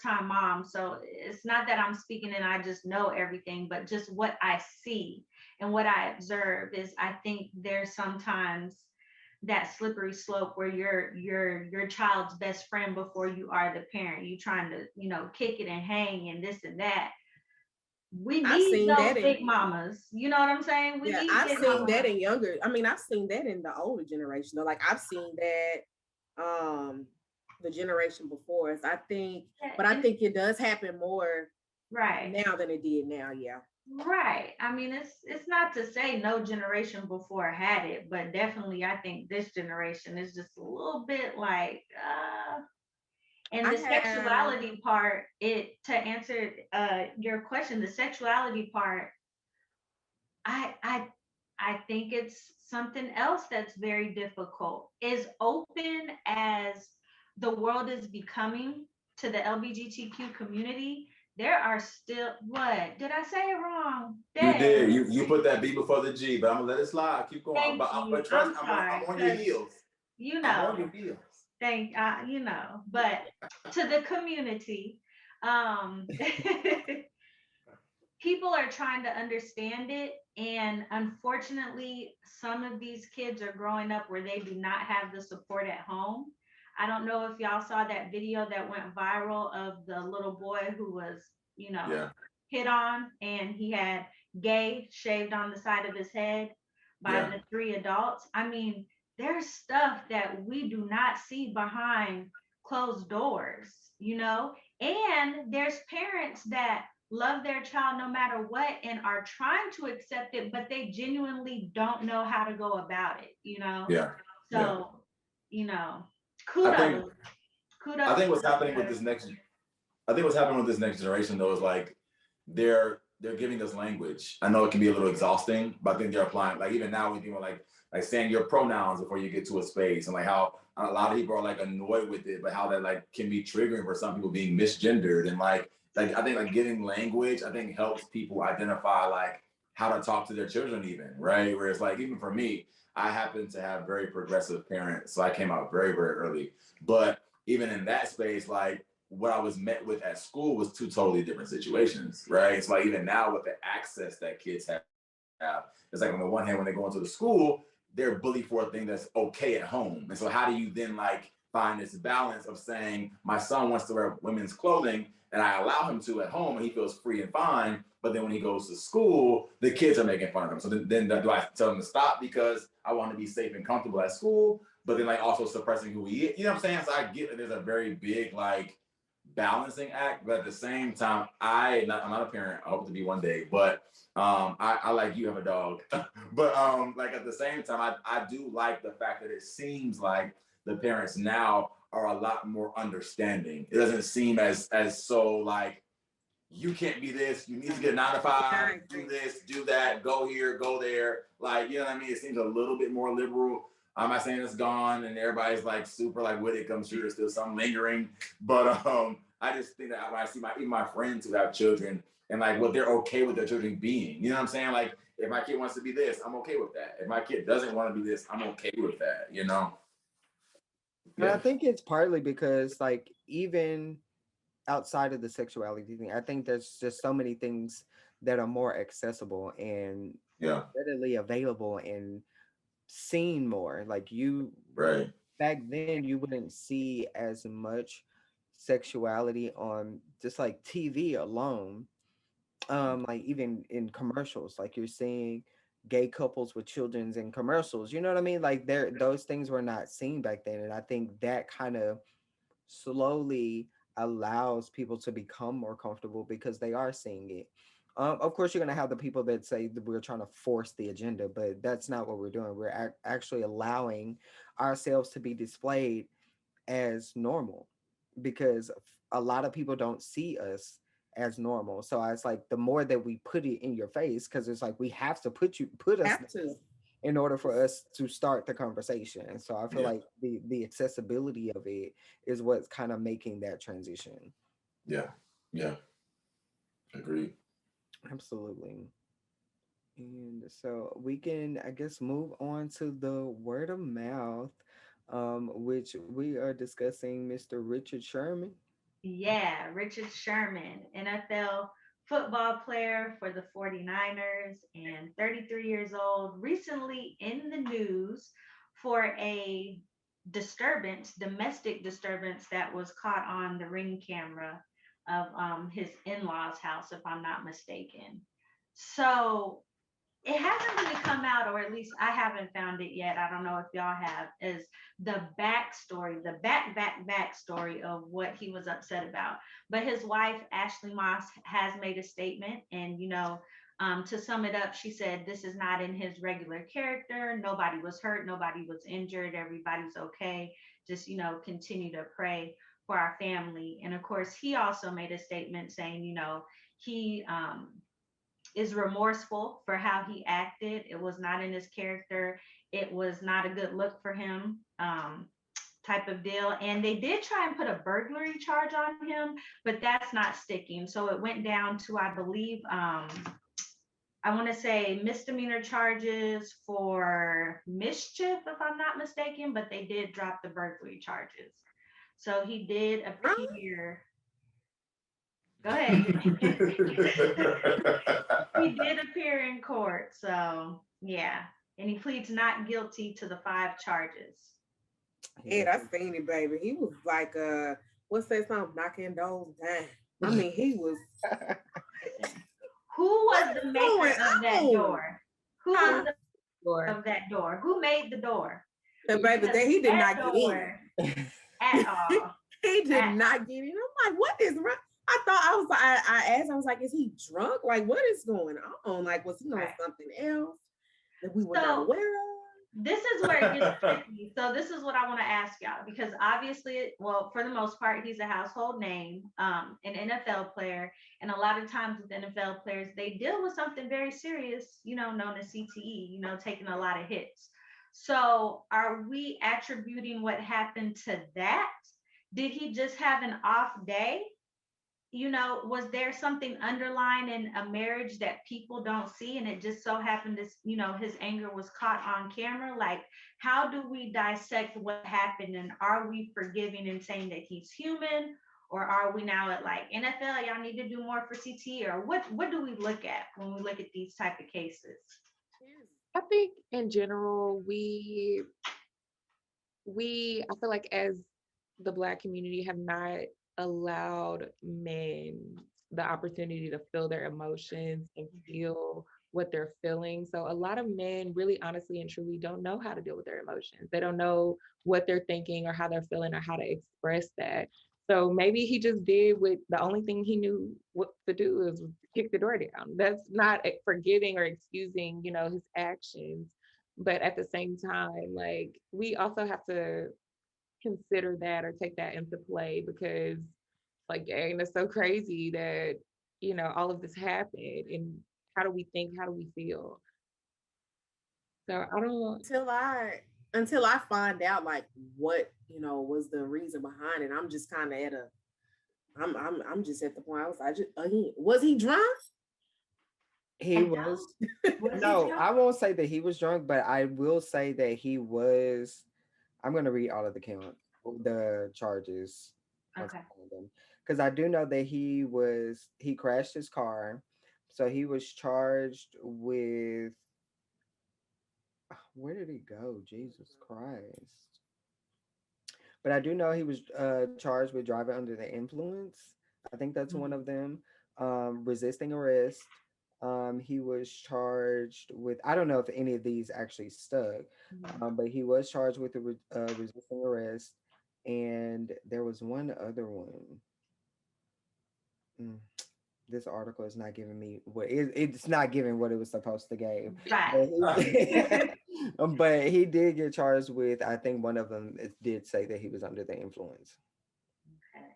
time mom. So it's not that I'm speaking and I just know everything, but just what I see and what I observe is I think there's sometimes that slippery slope where you're your child's best friend before you are the parent. You trying to, kick it and hang and this and that. We I've need seen those that in big mamas. You know what I'm saying? We yeah, need I've big seen mamas. that in younger. I mean, I've seen that in the older generation. Though, like I've seen that the generation before us. I think, but I And think it does happen more right. now than it did now. Yeah. Right. I mean, it's not to say no generation before had it, but definitely I think this generation is just a little bit like and I the have. sexuality part, it to answer your question, the sexuality part, I I I think it's something else that's very difficult. As open as the world is becoming to the LGBTQ community, there are still, what did I say it wrong? You Dang. did. You put that B before the G, but I'm gonna let it slide. Keep going. Thank But you. trust, I'm sorry, I'm on your because heels. you I'm on know, your heels. but to the community, um, people are trying to understand it. And unfortunately, some of these kids are growing up where they do not have the support at home. I don't know if y'all saw that video that went viral of the little boy who was, Yeah. hit on, and he had gay shaved on the side of his head by Yeah. the three adults. I mean, there's stuff that we do not see behind closed doors, and there's parents that love their child no matter what and are trying to accept it, but they genuinely don't know how to go about it, you know? Yeah. Yeah. So, you know, I think kudos. I Kudos think to what's those happening that with are, this next I think what's happening with this next generation though is like they're giving us language. I know it can be a little exhausting, but I think they're applying like even now when people like saying your pronouns before you get to a space and like how a lot of people are like annoyed with it, but how that like can be triggering for some people being misgendered and like I think like getting language I think helps people identify like how to talk to their children even, right? Where it's like even for me, I happen to have very progressive parents, so I came out very, very early. But even in that space, like what I was met with at school was two totally different situations, right? It's like even now with the access that kids have, it's like on the one hand, when they go into the school, they're bullied for a thing that's okay at home. And so how do you then like find this balance of saying my son wants to wear women's clothing and I allow him to at home and he feels free and fine, but then when he goes to school, the kids are making fun of him. So then do I tell him to stop because I want to be safe and comfortable at school, but then like also suppressing who he is? You know what I'm saying? So I get that there's a very big like balancing act, but at the same time, I'm not a parent. I hope to be one day, but I like you have a dog, but like at the same time, I do like the fact that it seems like the parents now are a lot more understanding. It doesn't seem as so like you can't be this. You need to get a 9 to 5. Do this, do that. Go here, go there. Like you know what I mean. It seems a little bit more liberal. I'm not saying it's gone and everybody's like super like with it. I'm sure there's still some lingering, but I just think that when I see even my friends who have children and like what they're okay with their children being, you know what I'm saying? Like if my kid wants to be this, I'm okay with that. If my kid doesn't want to be this, I'm okay with that. You know? And I Yeah. think it's partly because like even outside of the sexuality thing, I think there's just so many things that are more accessible and Yeah. readily available and seen more. Like you Right. back then you wouldn't see as much sexuality on just like TV alone. Like even in commercials, like you're seeing gay couples with children's in commercials. You know what I mean? Like there those things were not seen back then. And I think that kind of slowly allows people to become more comfortable because they are seeing it. Of course, you're going to have the people that say that we're trying to force the agenda, but that's not what we're doing. We're actually allowing ourselves to be displayed as normal because a lot of people don't see us as normal. So it's like the more that we put it in your face, because it's like we have to put us Have to. in order for us to start the conversation. And so I feel Yeah. like the accessibility of it is what's kind of making that transition. Yeah. Yeah. Agreed. Absolutely. And so we can, I guess, move on to the word of mouth, which we are discussing Mr. Richard Sherman. yeah, Richard Sherman, NFL football player for the 49ers and 33 years old, recently in the news for a domestic disturbance that was caught on the ring camera of his in-laws' house, if I'm not mistaken. So it hasn't really come out, or at least I haven't found it yet. I don't know if y'all have, is the backstory, the backstory of what he was upset about. But his wife, Ashley Moss, has made a statement. And, to sum it up, she said, this is not in his regular character. Nobody was hurt. Nobody was injured. Everybody's okay. Just, continue to pray for our family. And of course, he also made a statement saying, he, is remorseful for how he acted. It was not in his character. It was not a good look for him, type of deal. And they did try and put a burglary charge on him, but that's not sticking. So it went down to, I believe, I want to say misdemeanor charges for mischief, if I'm not mistaken, but they did drop the burglary charges. So he did appear. Go ahead. He did appear in court. So, yeah. And he pleads not guilty to the 5 charges. Yeah, I seen it, baby. He was like, what's that song? Knocking those down. I mean, he was. Who was the maker of that door? Who was the Door. of that door? Who made the door? Baby, he did not That get door in. at all. He did not get in. I'm like, what is wrong? I thought I was like, I asked, I was like, is he drunk? Like, what is going on? Like, was he on Right. something else that we were not So aware of? this is where it gets tricky. So this is what I want to ask y'all because obviously, well, for the most part, he's a household name, an NFL player, and a lot of times with NFL players, they deal with something very serious, known as CTE, taking a lot of hits. So are we attributing what happened to that? Did he just have an off day? Was there something underlying in a marriage that people don't see and it just so happened to, his anger was caught on camera? Like, how do we dissect what happened and are we forgiving and saying that he's human? Or are we now at like NFL, y'all need to do more for CT? Or what do we look at when we look at these type of cases? I think in general, we I feel like as the Black community have not allowed men the opportunity to feel their emotions and feel what they're feeling. So a lot of men really honestly and truly don't know how to deal with their emotions. They don't know what they're thinking or how they're feeling or how to express that. So maybe he just did what the only thing he knew what to do is kick the door down. That's not forgiving or excusing, his actions, but at the same time, like we also have to consider that or take that into play because like dang, it's so crazy that all of this happened and how do we think, how do we feel? So I don't. Until I find out like what was the reason behind it. I'm just kind of at a I'm just at the point. I just again, was he drunk? He was. Was he No, drunk? I won't say that he was drunk, but I will say that he was. I'm gonna read all of the charges once Okay. I find them, because I do know that he crashed his car, so he was charged with. Where did he go? Jesus Christ! But I do know he was charged with driving under the influence. I think that's one Mhm. of them. Resisting arrest. He was charged with, I don't know if any of these actually stuck, Mhm. but he was charged with resisting arrest. And there was one other one. Mm, this article is not giving me it's not giving what it was supposed to give. Right. But he, but he did get charged with, I think one of them did say that he was under the influence. Okay.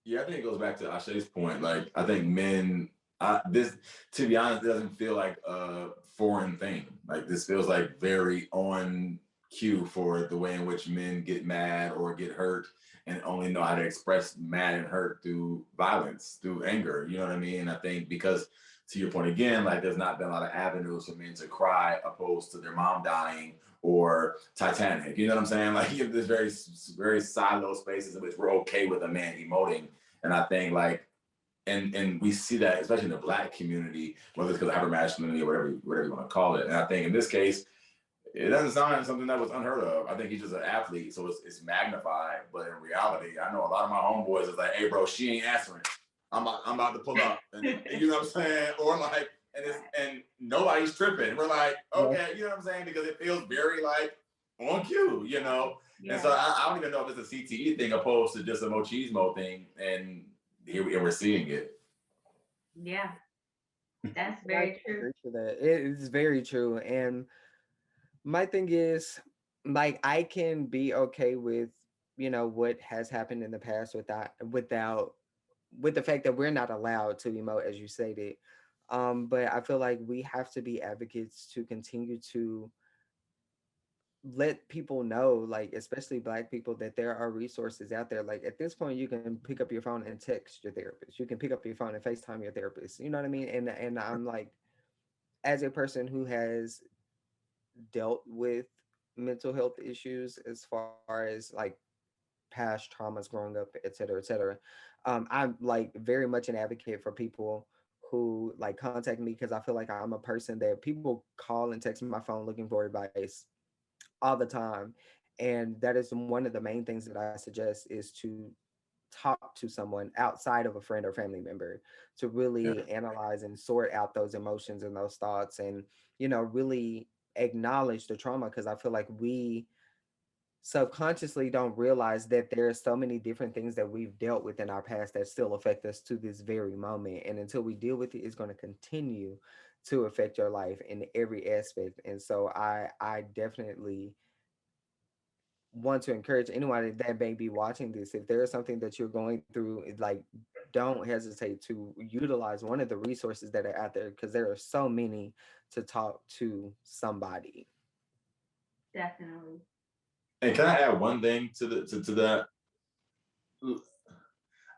Yeah, I think it goes back to Ashe's point. Like, I think men, this, to be honest, doesn't feel like a foreign thing. Like, this feels like very on cue for the way in which men get mad or get hurt and only know how to express mad and hurt through violence, through anger. You know what I mean? I think because, to your point again, like, there's not been a lot of avenues for men to cry opposed to their mom dying or Titanic. You know what I'm saying? Like, you have this very silo spaces in which we're okay with a man emoting. And I think like, and we see that especially in the Black community, whether it's because of hypermasculinity or whatever you want to call it. And I think in this case, it doesn't sound like something that was unheard of. I think he's just an athlete, so it's magnified. But in reality, I know a lot of my homeboys is like, "Hey, bro, she ain't answering. I'm about to pull up," and you know what I'm saying? Or like, and nobody's tripping. We're like, Yes. okay, you know what I'm saying? Because it feels very like on cue, you know. And so Yeah. I don't even know if it's a CTE thing opposed to just a machismo thing. And here we're seeing it. Yeah. That's And I very can true. agree to that. It is very true. And my thing is, like, I can be okay with, what has happened in the past with the fact that we're not allowed to emote, as you stated. But I feel like we have to be advocates to continue to let people know, like especially Black people, that there are resources out there. Like at this point, you can pick up your phone and text your therapist. You can pick up your phone and FaceTime your therapist. You know what I mean? And I'm like, as a person who has dealt with mental health issues as far as like past traumas growing up, et cetera, et cetera. I'm like very much an advocate for people who like contact me because I feel like I'm a person that people call and text my phone looking for advice all the time. And that is one of the main things that I suggest is to talk to someone outside of a friend or family member to Yeah. really analyze and sort out those emotions and those thoughts and, really acknowledge the trauma because I feel like we subconsciously don't realize that there are so many different things that we've dealt with in our past that still affect us to this very moment. And until we deal with it, it's going to continue to affect your life in every aspect. And so I definitely want to encourage anyone that may be watching this, if there is something that you're going through, like, don't hesitate to utilize one of the resources that are out there, because there are so many to talk to somebody. Definitely. And can I add one thing to that?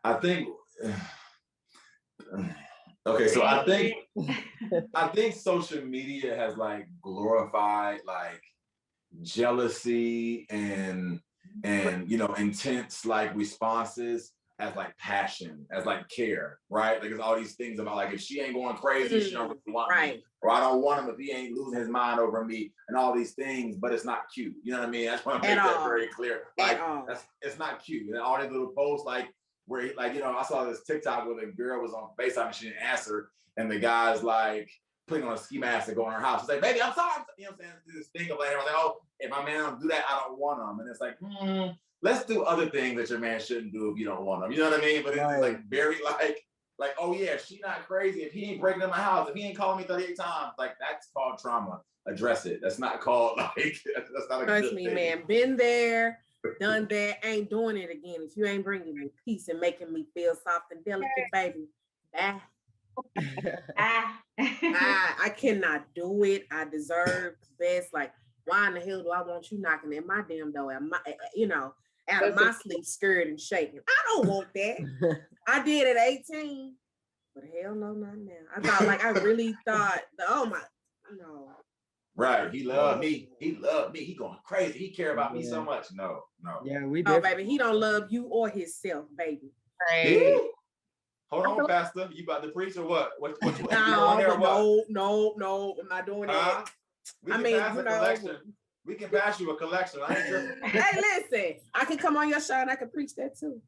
I think okay, so I think social media has like glorified like jealousy and intense like responses as like passion, as like care, right? Like it's all these things about like if she ain't going crazy, she don't really want me, or I don't want him if he ain't losing his mind over me, and all these things. But it's not cute. You know what I mean? I just want to make that very clear. Like it's not cute. And all these little posts like where he, like I saw this TikTok where the girl was on FaceTime and she didn't answer, and the guy's like putting on a ski mask and going to her house. She's like, baby, I'm sorry. You know what I'm saying? This thing of like, oh, if my man don't do that, I don't want him. And it's like, let's do other things that your man shouldn't do if you don't want him. You know what I mean? But it's like very like, oh yeah, if she not crazy, if he ain't breaking in my house, if he ain't calling me 38 times, like that's called trauma. Address it. That's not called like, that's not a Trust good me, thing. man. Been there, done that, ain't doing it again. If you ain't bringing me peace and making me feel soft and delicate, baby, bye. I cannot do it. I deserve the best. Like, why in the hell do I want you knocking at my damn door? Out of my sleep, scared and shaking. I don't want that. I did at 18, but hell no, not now. I thought, like, I really thought, no. Right. He loved me. He loved me. He going crazy. He care about me so much. No. Yeah, baby, he don't love you or himself, baby. Right. Hold on, Pastor. You about to preach or what? What No, I'm not doing that. We can pass a collection. We can pass you a collection. I ain't tripping. Hey, listen, I can come on your show and I can preach that too.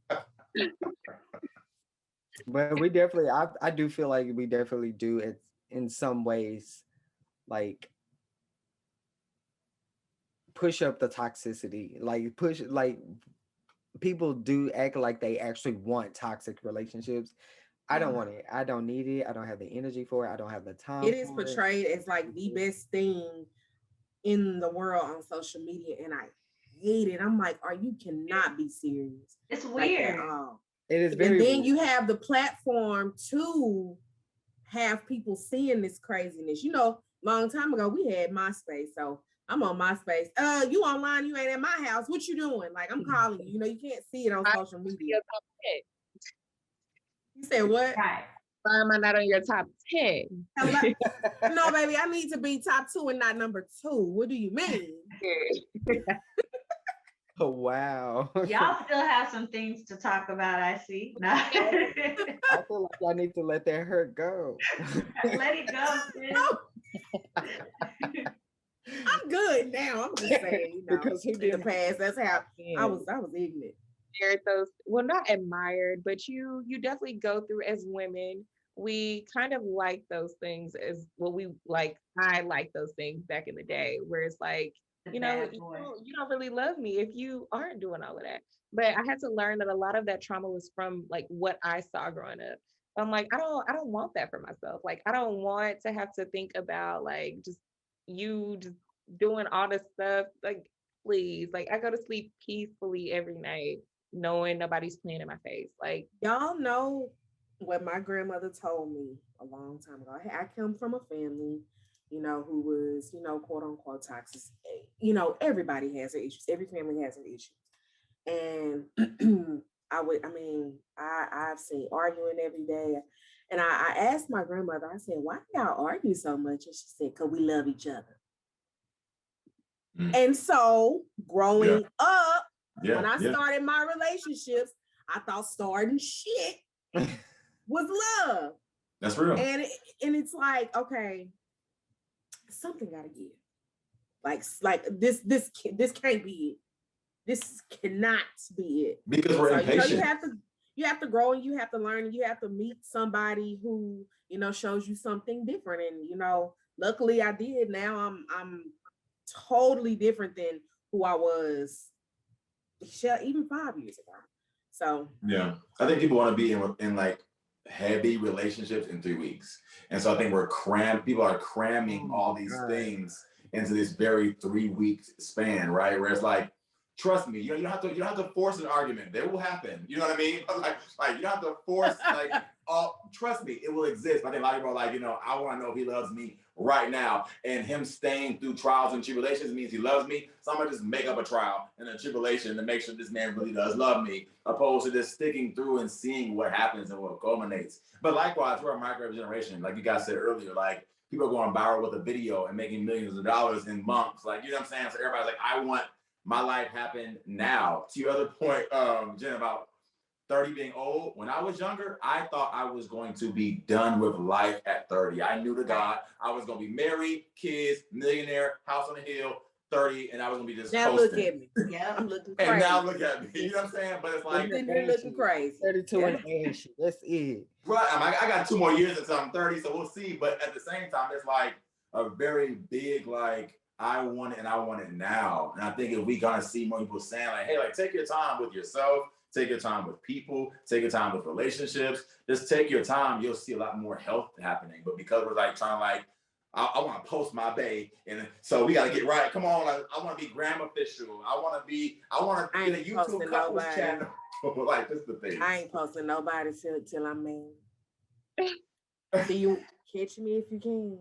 But we definitely, I do feel like we definitely do it in some ways, like push up the toxicity, like people do act like they actually want toxic relationships. I don't want it. I don't need it. I don't have the energy for it. I don't have the time. It is portrayed as like the best thing in the world on social media, and I hate it. I'm like, you cannot be serious. It's weird. Like, it is very and then weird. you have the platform to have people seeing this craziness. Long time ago we had MySpace, so I'm on MySpace. You online? You ain't at my house. What you doing? Like, I'm calling you. You can't see it on social media. You said what? Right. Why am I not on your top 10? No, baby, I need to be top 2 and not number 2. What do you mean? Oh, wow. Y'all still have some things to talk about, I see. No. I feel like y'all need to let that hurt go. Let it go, sis. I'm good now. I'm just saying, because who did in the past, that's how I was ignorant. Those, well, not admired, but you definitely go through as women. We kind of like those things as we like. I like those things back in the day, where it's like, you don't really love me if you aren't doing all of that. But I had to learn that a lot of that trauma was from like what I saw growing up. I'm like, I don't want that for myself. Like, I don't want to have to think about like just doing all this stuff. Like, please, like, I go to sleep peacefully every night, knowing nobody's playing in my face. Like, y'all know what my grandmother told me a long time ago. I come from a family, who was, quote unquote toxic. Everybody has their issues. Every family has their issues. And I've seen arguing every day. And I asked my grandmother, I said, why do y'all argue so much? And she said, because we love each other. And so growing up, when I started my relationships, I thought starting shit was love. That's real. And it's like, okay, something gotta give. Like this can't be it. This cannot be it. Because we're impatient. You have to grow and you have to learn and you have to meet somebody who, shows you something different. And luckily I did. Now I'm totally different than who I was even 5 years ago. So yeah, I think people want to be in like heavy relationships in 3 weeks, and so I think people are Oh cramming all my these God. things into this very 3 week span, right? Where it's like, trust me, you don't have to force an argument. They will happen. You know what I mean? Like you don't have to force like. Oh, trust me, it will exist. I think a lot of people are like, I want to know if he loves me right now. And him staying through trials and tribulations means he loves me. So I'm gonna just make up a trial and a tribulation to make sure this man really does love me, opposed to just sticking through and seeing what happens and what culminates. But likewise, we're a microwave generation. Like you guys said earlier, like people are going viral with a video and making millions of dollars in months. Like, you know what I'm saying? So everybody's like, I want my life happen now. To your other point, Jen, about 30 being old, when I was younger, I thought I was going to be done with life at 30. I knew to God I was going to be married, kids, millionaire, house on the hill, 30, and I was going to be just now coasting. look at me. Yeah, I'm looking crazy. And now look at me. You know what I'm saying? But it's like, you're looking crazy. 32 and ashy. That's it. right. I got 2 more years until I'm 30, so we'll see. But at the same time, it's like a very big, like, I want it and I want it now. And I think if we gonna see more people saying, like, hey, like, take your time with yourself, take your time with people, take your time with relationships, just take your time, you'll see a lot more health happening. But because we're like trying to like, I want to post my bae, and so we got to get right. Come on, I want to be gram official. I want to get a YouTube couples channel. Like, this is the thing. I ain't posting nobody till I'm married. So you catch me if you can.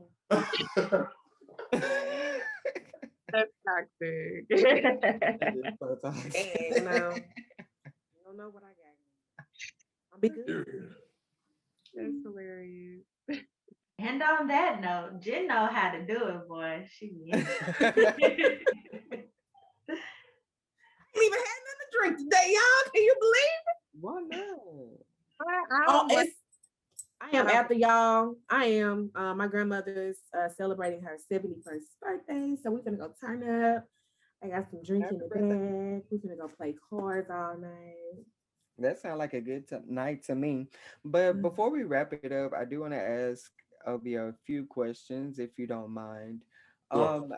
That's toxic. So toxic. And you don't know what I got. I'll be good. That's hilarious. And on that note, Jen know how to do it, boy. She I ain't even had nothing to drink today, y'all. Can you believe it? Why not? I am after y'all. I am. My grandmother's celebrating her 71st birthday, so we're gonna go turn up. I got some drink in the bag. We're gonna go play cards all night. That sounds like a good night to me. But before we wrap it up, I do want to ask Obio a few questions, if you don't mind. Sure.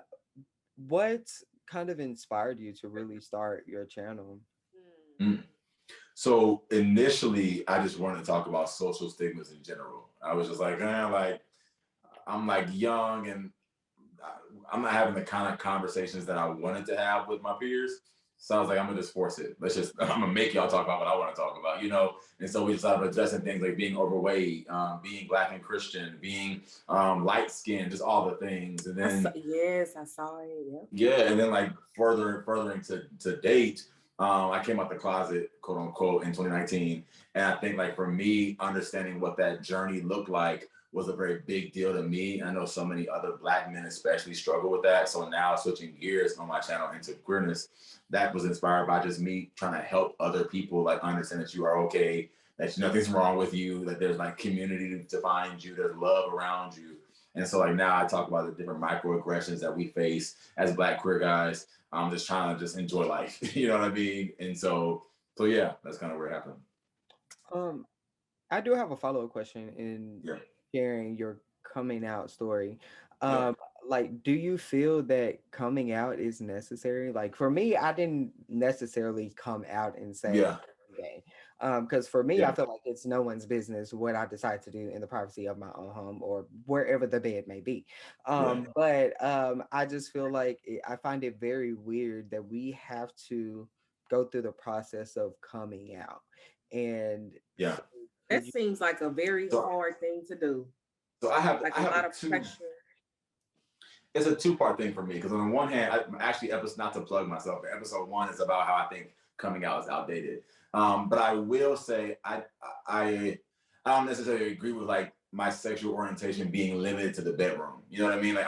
What kind of inspired you to really start your channel? Mm. So initially, I just wanted to talk about social stigmas in general. I was just like, I'm like young and I'm not having the kind of conversations that I wanted to have with my peers. So I was like, I'm gonna just force it. I'm gonna make y'all talk about what I want to talk about, And so we started addressing things like being overweight, being Black and Christian, being light skinned, just all the things. And then I saw it. Yep. Yeah, and then like furthering to date, I came out the closet, quote unquote, in 2019, and I think like for me, understanding what that journey looked like was a very big deal to me. I know so many other Black men especially struggle with that. So now switching gears on my channel into queerness, that was inspired by just me trying to help other people like understand that you are okay, that nothing's wrong with you, that there's like community to find you, there's love around you. And so like now I talk about the different microaggressions that we face as Black queer guys. I'm just trying to just enjoy life. You know what I mean? And so yeah, that's kind of where it happened. I do have a follow-up question in sharing your coming out story. Like, do you feel that coming out is necessary? Like for me, I didn't necessarily come out and say I'm gay. Because for me, I feel like it's no one's business what I decide to do in the privacy of my own home or wherever the bed may be. But I just feel like I find it very weird that we have to go through the process of coming out. And that seems like a very hard thing to do. So I have like a lot of pressure. It's a two-part thing for me because on the one hand, not to plug myself, but episode 1 is about how I think coming out is outdated. But I will say I don't necessarily agree with like my sexual orientation being limited to the bedroom. You know what I mean? Like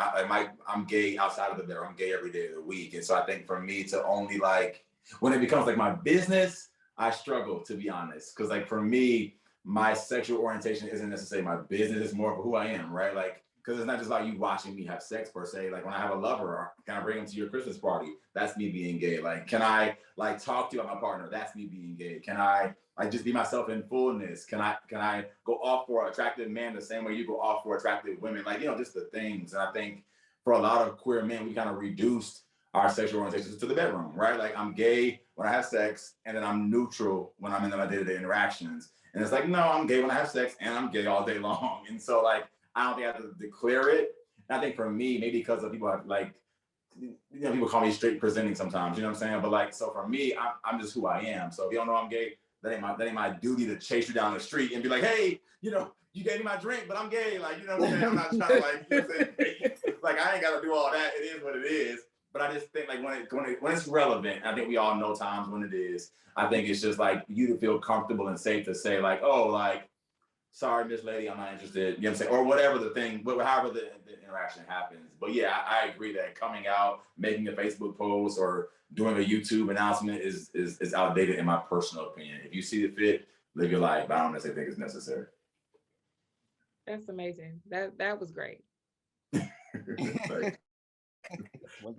I'm gay outside of the bedroom. I'm gay every day of the week, and so I think for me to only like when it becomes like my business, I struggle, to be honest, because like for me, my sexual orientation isn't necessarily my business. It's more of who I am, right? Like, because it's not just about you watching me have sex per se. Like when I have a lover, can I bring him to your Christmas party? That's me being gay. Like, can I like talk to you about my partner? That's me being gay. Can I like just be myself in fullness? Can I go off for an attractive man the same way you go off for attractive women? Like, just the things. And I think for a lot of queer men, we kind of reduced our sexual orientation to the bedroom, right? Like I'm gay when I have sex, and then I'm neutral when I'm in my day-to-day interactions. And it's like, no, I'm gay when I have sex, and I'm gay all day long. And so like, I don't think I have to declare it. And I think for me, maybe because of people have like, people call me straight presenting sometimes, you know what I'm saying? But like, so for me, I'm just who I am. So if you don't know I'm gay, that ain't my duty to chase you down the street and be like, hey, you gave me my drink, but I'm gay. Like, you know what I'm saying? I'm not trying to like, you know what I'm saying? Like, I ain't got to do all that. It is what it is. But I just think like when it's relevant, I think we all know times when it is. I think it's just like you to feel comfortable and safe to say like, oh, like, sorry, Miss Lady, I'm not interested. You know what I'm saying? Or whatever the thing, but however the interaction happens. But yeah, I agree that coming out, making a Facebook post or doing a YouTube announcement is outdated in my personal opinion. If you see it fit, live your life. But I don't necessarily think it's necessary. That's amazing. That was great.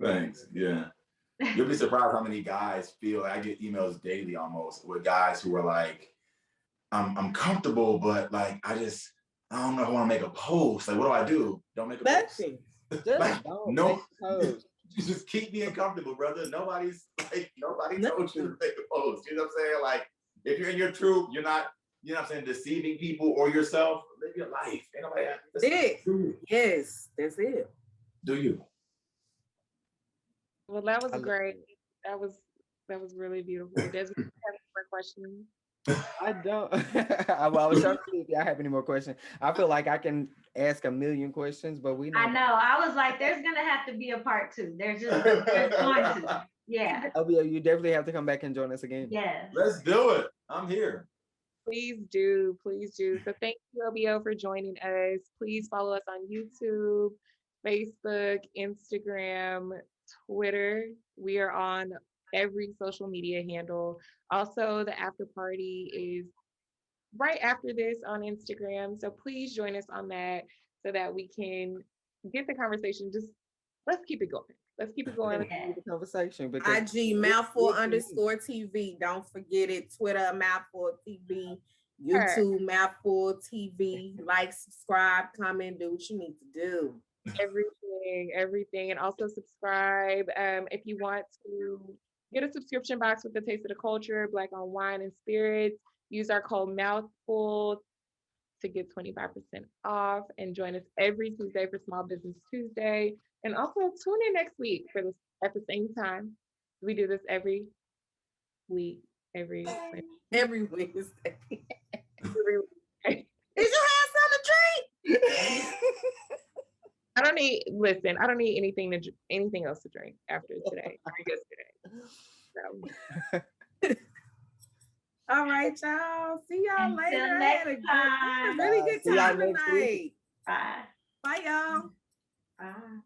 Thanks. Yeah. You'll be surprised how many guys feel. I get emails daily almost with guys who are like, I'm comfortable, but like I don't know if I want to make a post. Like, what do I do? Don't make a post. Like, no, just keep being comfortable, brother. Nobody told you to make a post. You know what I'm saying? Like, if you're in your truth, you're not, you know what I'm saying, deceiving people or yourself. Live your life. Ain't nobody. That's it. Yes, that's it. Do you? Well, that was great. That was really beautiful. Does you have any more questions? I don't. I was trying to see if y'all have any more questions. I feel like I can ask a million questions, but we know. I know. I was like, there's gonna have to be a part 2. There's going to. Yeah. Obio, you definitely have to come back and join us again. Yes. Let's do it. I'm here. Please do. Please do. So thank you, Obio, for joining us. Please follow us on YouTube, Facebook, Instagram, Twitter. We are on every social media handle. Also, the after party is right after this on Instagram. So please join us on that so that we can get the conversation. Just let's keep it going. Let's keep it going. The conversation. IG Mouthful _TV. Don't forget it. Twitter Mouthful TV. YouTube Mouthful TV. Like, subscribe, comment, do what you need to do. Everything. And also subscribe. If you want to get a subscription box with the Taste of the Culture, Black on Wine and Spirits, use our code Mouthful to get 25% off, and join us every Tuesday for Small Business Tuesday. And also tune in next week for this at the same time. We do this every week. Every Wednesday. Did you have something to drink? I don't need anything else to drink after today or yesterday. So. All right, y'all. See y'all later. Next time. Really good time tonight. Bye. Bye, y'all. Bye.